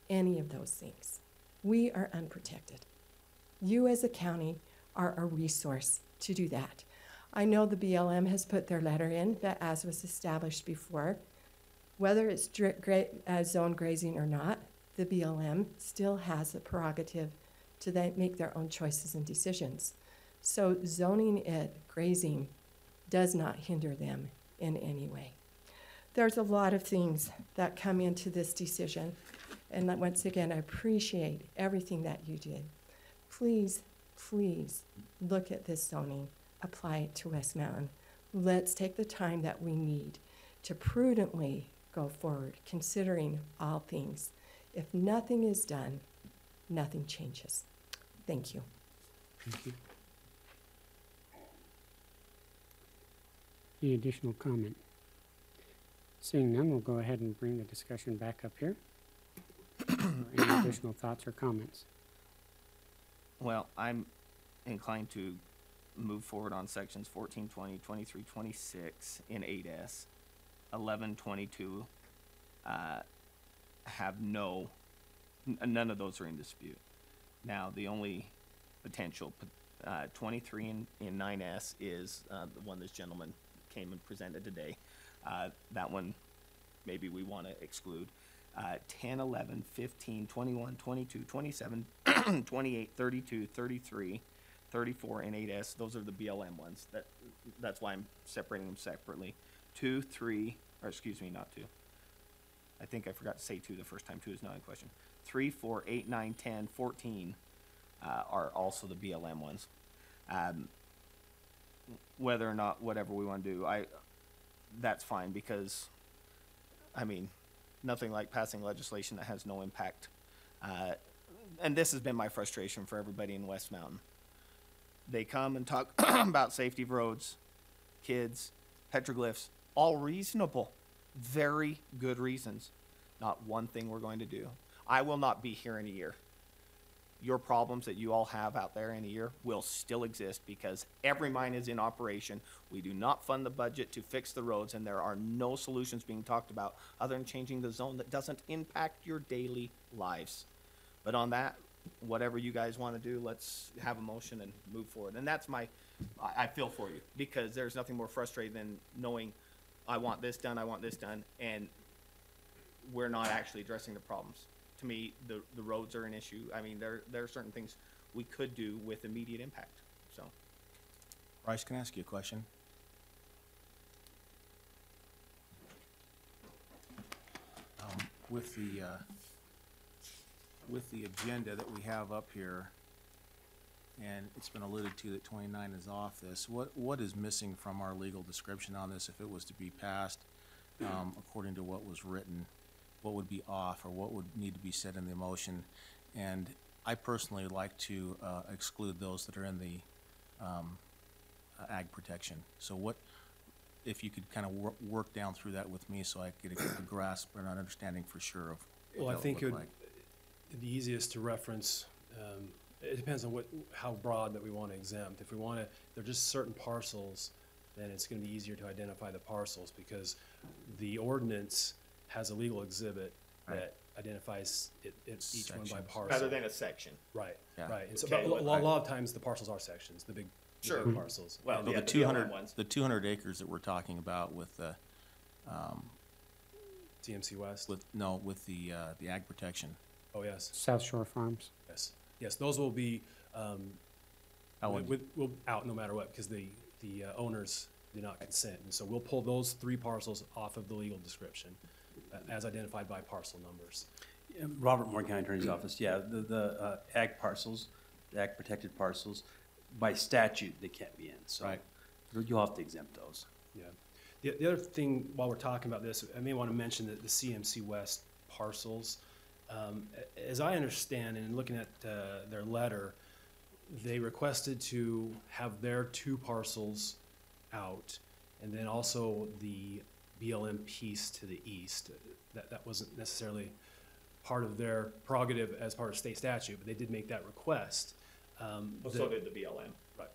any of those things? We are unprotected. You as a county are a resource to do that. I know the BLM has put their letter in that, as was established before, whether it's zone grazing or not, the BLM still has the prerogative to make their own choices and decisions. So zoning it grazing does not hinder them in any way. There's a lot of things that come into this decision, and once again, I appreciate everything that you did. Please, please look at this zoning, apply it to West Mountain. let's take the time that we need to prudently go forward, considering all things. If nothing is done, nothing changes. Thank you. Thank you. Any additional comment? Seeing none, we'll go ahead and bring the discussion back up here. Any additional thoughts or comments? Well, I'm inclined to move forward on sections 14, 20, 23, 26 in 8S. 11, 22 have none of those are in dispute. Now, the only potential, 23 in 9S is the one this gentleman came and presented today. That one, maybe we want to exclude. 10, 11, 15, 21, 22, 27, 28, 32, 33, 34, and 8S, those are the BLM ones. That's why I'm separating them separately. 2, 3, or excuse me, not 2. I think I forgot to say 2 the first time. 2 is not in question. 3, 4, 8, 9, 10, 14 are also the BLM ones. Whether or not whatever we want to do, that's fine, because, I mean, nothing like passing legislation that has no impact. And this has been my frustration for everybody in West Mountain. They come and talk about safety of roads, kids, petroglyphs, all reasonable, very good reasons. Not one thing we're going to do. I will not be here in a year. Your problems that you all have out there in a year will still exist because every mine is in operation. We do not fund the budget to fix the roads, and there are no solutions being talked about other than changing the zone that doesn't impact your daily lives. But on that, whatever you guys want to do, let's have a motion and move forward. And that's I feel for you, because there's nothing more frustrating than knowing I want this done, and we're not actually addressing the problems. To me, the roads are an issue. I mean, there are certain things we could do with immediate impact, so. Bryce, can I ask you a question? With the agenda that we have up here, and it's been alluded to that 29 is off this, what is missing from our legal description on this if it was to be passed according to what was written? What would be off, or what would need to be said in the motion? And I personally like to exclude those that are in the ag protection. So what, if you could kind of work down through that with me so I could get a grasp or an understanding for sure of Well, what I think it it would would the easiest to reference, it depends on how broad that we want to exempt. If we want to, they're just certain parcels, then it's going to be easier to identify the parcels, because the ordinance has a legal exhibit that identifies each one by Sections. parcel. Rather than a section. Right, Yeah. right. And so, Okay, but a well, lot of times the parcels are sections, the big Sure. parcels. Well, And So yeah, the the 200, BLM ones. the 200 acres that we're talking about with the, TMC West. with the ag protection. Oh, yes, South Shore Farms. yes. Those will be, How would- will out no matter what, because the owners do not consent. And so we'll pull those 3 parcels off of the legal description as identified by parcel numbers. Robert Moore, County Attorney's Office, yeah, the ag parcels, the ag protected parcels, by statute, they can't be in, so. Right. You'll have to exempt those. Yeah. The other thing, while we're talking about this, I may want to mention that the CMC West parcels, as I understand, and looking at their letter, they requested to have their 2 parcels out, and then also the BLM piece to the east. That wasn't necessarily part of their prerogative as part of state statute, but they did make that request. So did the BLM. Right.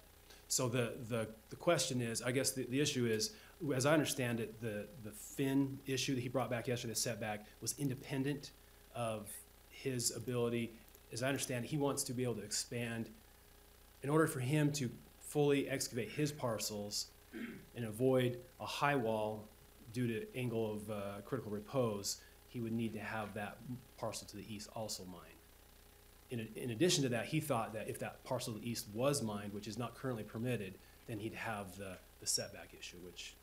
So the question is, I guess the issue is, as I understand it, the fin issue that he brought back yesterday, the setback, was independent of his ability. As I understand it, he wants to be able to expand. In order for him to fully excavate his parcels and avoid a high wall due to angle of critical repose, he would need to have that parcel to the east also mined. In addition to that, he thought that if that parcel to the east was mined, which is not currently permitted, then he'd have the setback issue, which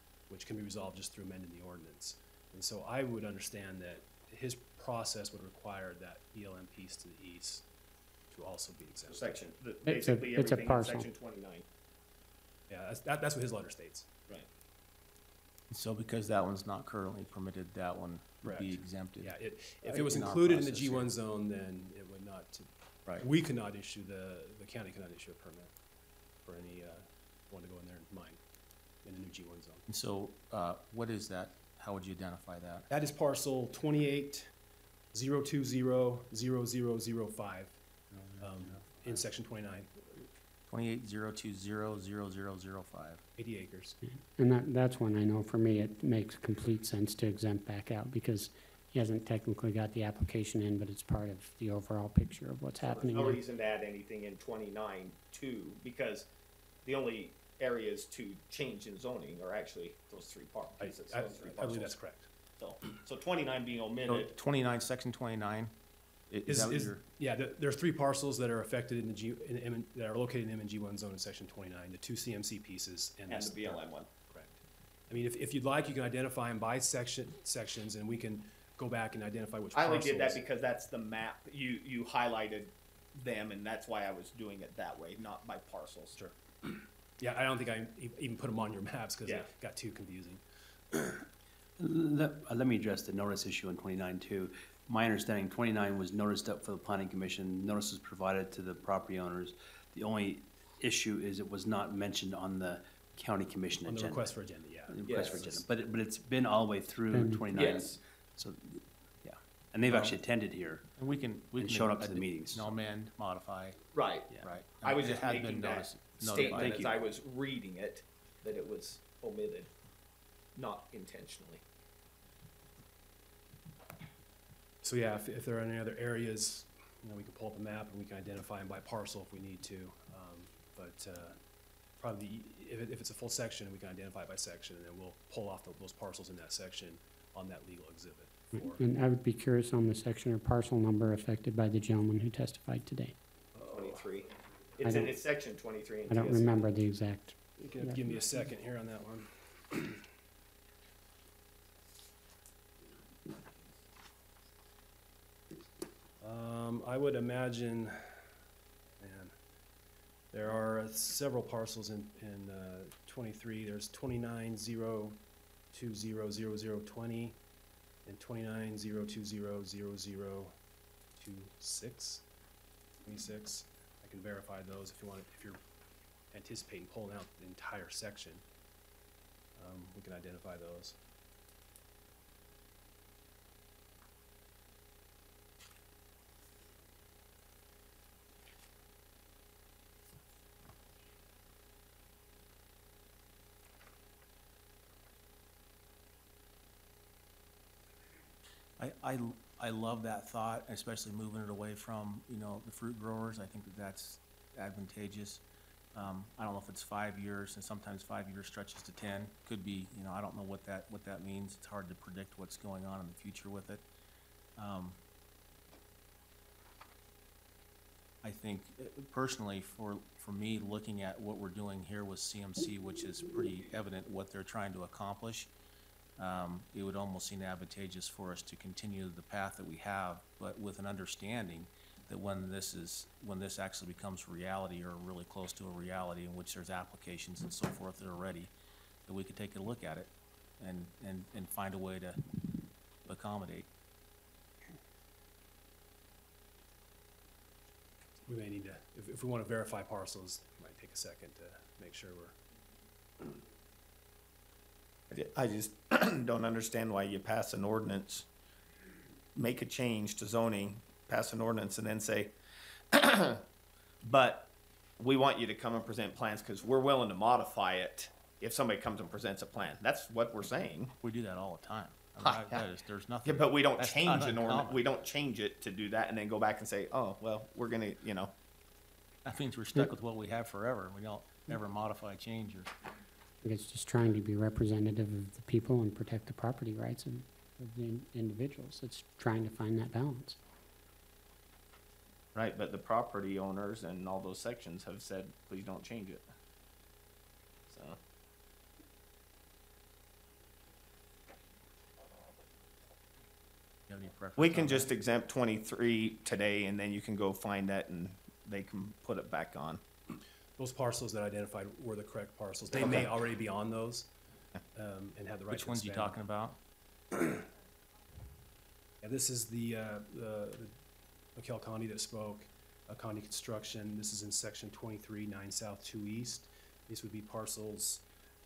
can be resolved just through amending the ordinance. And so I would understand that his process would require that BLM piece to the east to also be exempt. Section, It's a basically everything in parcel. section 29. Yeah, that's what his letter states. Right. So because that one's not currently permitted, that one would be Correct. exempted. Yeah, if it was In our included in the process G1 here. zone, then it would not, Right. we could not issue, the county could not issue a permit for any, one to go in there and mine in the new G1 zone. And so, what is that? How would you identify that? That is parcel 28-020-0005, in section 29, 28-020-0005. 80 acres. And that's one I know for me, it makes complete sense to exempt back out because he hasn't technically got the application in, but it's part of the overall picture of what's happening There's no there. reason to add anything in 29-2 because the only areas to change in zoning are actually those three pieces. I those three believe that's parcels. correct. So 29 being So omitted. 29, section 29, is that what you're? Yeah, there's three parcels that are affected in the that are located in the MNG1 zone in section 29, the two CMC pieces and And this. the BLM one. Correct. I mean, if you'd like, you can identify them by sections, and we can go back and identify which I parcels. only did that because that's the map. You highlighted them, and that's why I was doing it that way, not by parcels. Sure. Yeah, I don't think I even put them on your maps because Yeah. it got too confusing. Let me address the notice issue on 29 too. My understanding, 29 was noticed up for the planning commission, notice was provided to the property owners. The only issue is it was not mentioned on the county commission On the agenda. request for agenda, yeah. The request for Yes. agenda, but it's been all the way through Been- 29. Yes. So, yeah, and they've actually attended here. And we can. And showed up to the meetings. No, amend, modify, Right. right. I was It just has been making that noticed- statement notified. as I was reading it, that it was omitted, not intentionally. So yeah, if there are any other areas, we can pull up a map and we can identify them by parcel if we need to. But probably, if it's a full section, we can identify it by section, and then we'll pull off those parcels in that section on that legal exhibit. And I would be curious on the section or parcel number affected by the gentleman who testified today. 23. I It's don't- it's section 23 in I don't TSC. remember the exact. You can give me a second here on that one. I would imagine, man, there are several parcels in 23. There's 29-020-0020 and 29-020-0026. 26. I can verify those if you want, if you're anticipating pulling out the entire section. We can identify those. I love that thought, especially moving it away from, the fruit growers. I think that's advantageous. I don't know if it's 5 years, and sometimes 5 years stretches to 10. Could be, I don't know what that means. It's hard to predict what's going on in the future with it. I think personally, for me, looking at what we're doing here with CMC, which is pretty evident what they're trying to accomplish, it would almost seem advantageous for us to continue the path that we have, but with an understanding that when this actually becomes reality or really close to a reality in which there's applications and so forth that are ready, that we could take a look at it and find a way to accommodate. We may need to, if we want to verify parcels, it might take a second to make sure we're. I just don't understand why you pass an ordinance, make a change to zoning, pass an ordinance, and then say, but we want you to come and present plans because we're willing to modify it if somebody comes and presents a plan. That's what we're saying. We do that all the time. There's Yeah, nothing. but we don't that's change not an ordinance. uncommon. We don't change it to do that and then go back and say, oh, well, we're gonna, That means we're stuck with what we have forever. We don't ever modify, change, or. I think it's just trying to be representative of the people and protect the property rights of the individuals. It's trying to find that balance. Right, but the property owners and all those sections have said, please don't change it. So. You have any preference We on can that? just exempt 23 today and then you can go find that and they can put it back on. Those parcels that I identified were the correct parcels. They may already be on those. and have the right Which to ones you expand. talking about? Yeah, this is the McKell Connie that spoke, Connie Construction. This is in section 23, 9 South, 2 East. These would be parcels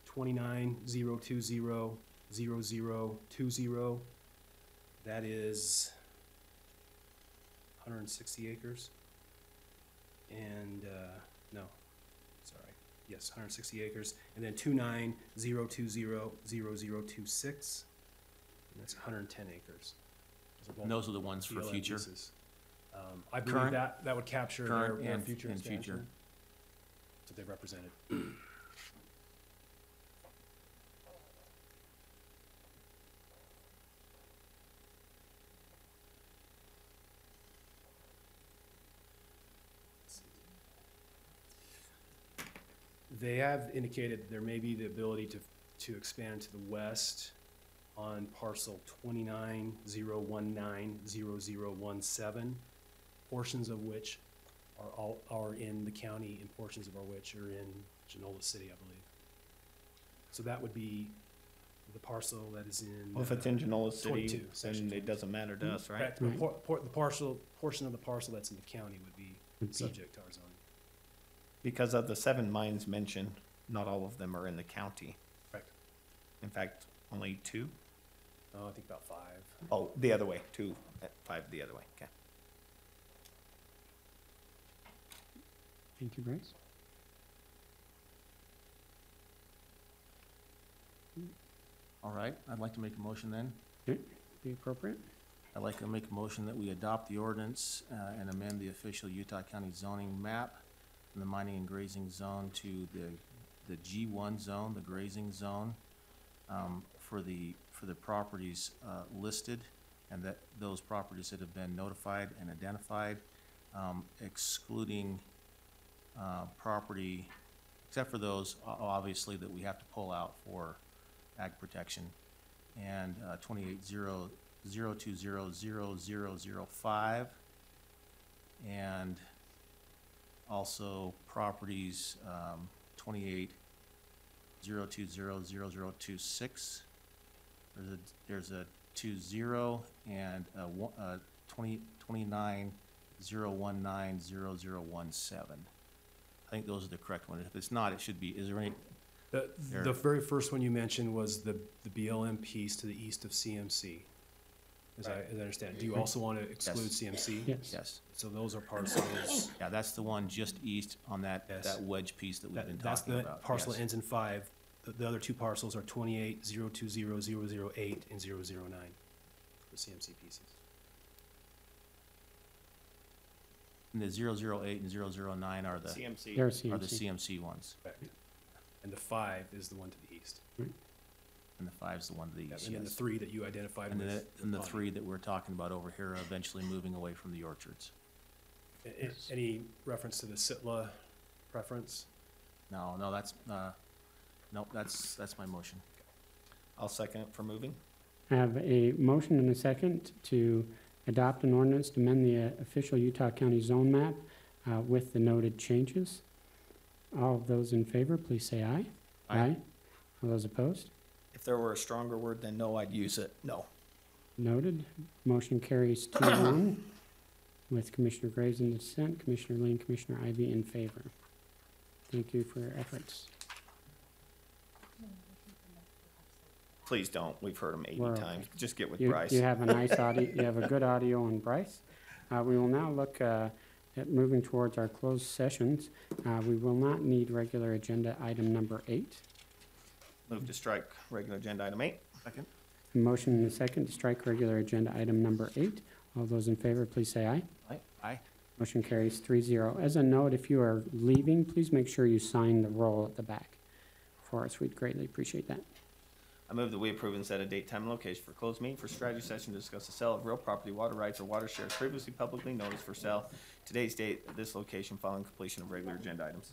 29,020,0020. That is 160 acres. And, no, sorry, yes, 160 acres. And then 29,020,0026, and that's 110 acres. And those are the ones for BLM future? pieces. I believe Current- that would capture current their and- future and expansion. future. That's what they've represented. They have indicated there may be the ability to expand to the west on parcel 29,019,0017, portions of which are in the county and portions of which are in Genola City, I believe. So that would be the parcel that is in. Well, if it's in Genola City, 22, section then it 22. doesn't matter to us, right? Correct, but the portion of the parcel that's in the county would be subject to our zoning. Because of the 7 mines mentioned, not all of them are in the county. Correct. In fact, only 2? Oh, I think about 5. Oh, the other way, 2, 5 the other way, okay. Thank you, Bryce. All right, I'd like to make a motion then. Be appropriate. I'd like to make a motion that we adopt the ordinance and amend the official Utah County zoning map from the mining and grazing zone to the G1 zone, the grazing zone, for the properties listed, and that those properties that have been notified and identified, excluding property, except for those, obviously, that we have to pull out for ag protection, and 28,020,0005, and also properties 28,020,0026. There's a 20 and 29,019,017. I think those are the correct ones. If it's not, it should be. Is there any? The very first one you mentioned was the BLM piece to the east of CMC, as I understand. Do you also want to exclude CMC? Yes. Yes. So those are parcels. Yeah, that's the one just east on that, Yes. that wedge piece that we've been That's talking the about. parcel that Yes. ends in 5. The other 2 parcels are 28,020,008 and 009 for CMC pieces. And the 008 and 009 are the, CMC. They're are the CMC. CMC ones, Correct. And the 5 is the one to the east. and the 5 is the one to the Yeah, east, and then the yes. 3 that you identified And with. the Connie. 3 that we're talking about over here are eventually moving away from the orchards. Any reference to the Sitla preference? No, that's, nope, that's my motion. I'll second it for moving. I have a motion and a second to adopt an ordinance to amend the official Utah County zone map with the noted changes. All of those in favor, please say aye. Aye. All those opposed? If there were a stronger word than no, I'd use it. No. Noted. Motion carries 2-1 with Commissioner Graves in dissent, Commissioner Lee and Commissioner Ivy in favor. Thank you for your efforts. Please don't. We've heard them 80 We're okay. times. Just get with You Bryce. have a nice audio, you have a good audio on Bryce. We will now look at moving towards our closed sessions. We will not need regular agenda item number 8. Move to strike regular agenda item 8. Second? A motion and a second to strike regular agenda item number 8. All those in favor, please say aye. Aye. Motion carries 3-0. As a note, if you are leaving, please make sure you sign the roll at the back for us. We'd greatly appreciate that. I move that we approve and set a date, time, and location for closed meeting for strategy session to discuss the sale of real property, water rights, or water shares previously publicly noticed for sale. Today's date at this location following completion of regular agenda items.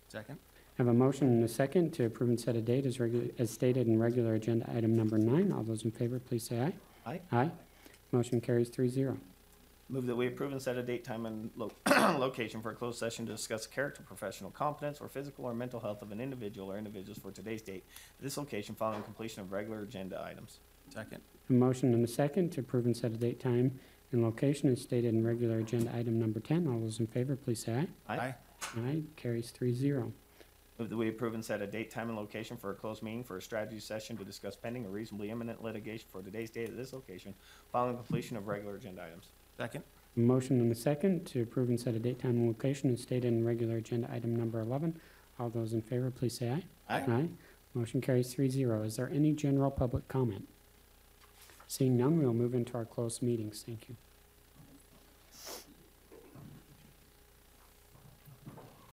Second? I have a motion and a second to approve and set a date as stated in regular agenda item number 9. All those in favor, please say aye. Aye. Aye. Motion carries 3-0. Move that we approve and set a date, time, and location for a closed session to discuss character, professional competence, or physical or mental health of an individual or individuals for today's date. This location following completion of regular agenda items. Second. A motion and a second to approve and set a date, time, and location as stated in regular agenda item number 10. All those in favor, please say aye. Aye. Aye, carries 3-0. Move that we approve and set a date, time, and location for a closed meeting for a strategy session to discuss pending or reasonably imminent litigation for today's date at this location following completion of regular agenda items. Second. A motion and a second to approve and set a date, time, and location as stated in regular agenda item number 11. All those in favor, please say aye. Aye. Aye. Motion carries 3-0. Is there any general public comment? Seeing none, we will move into our closed meetings. Thank you.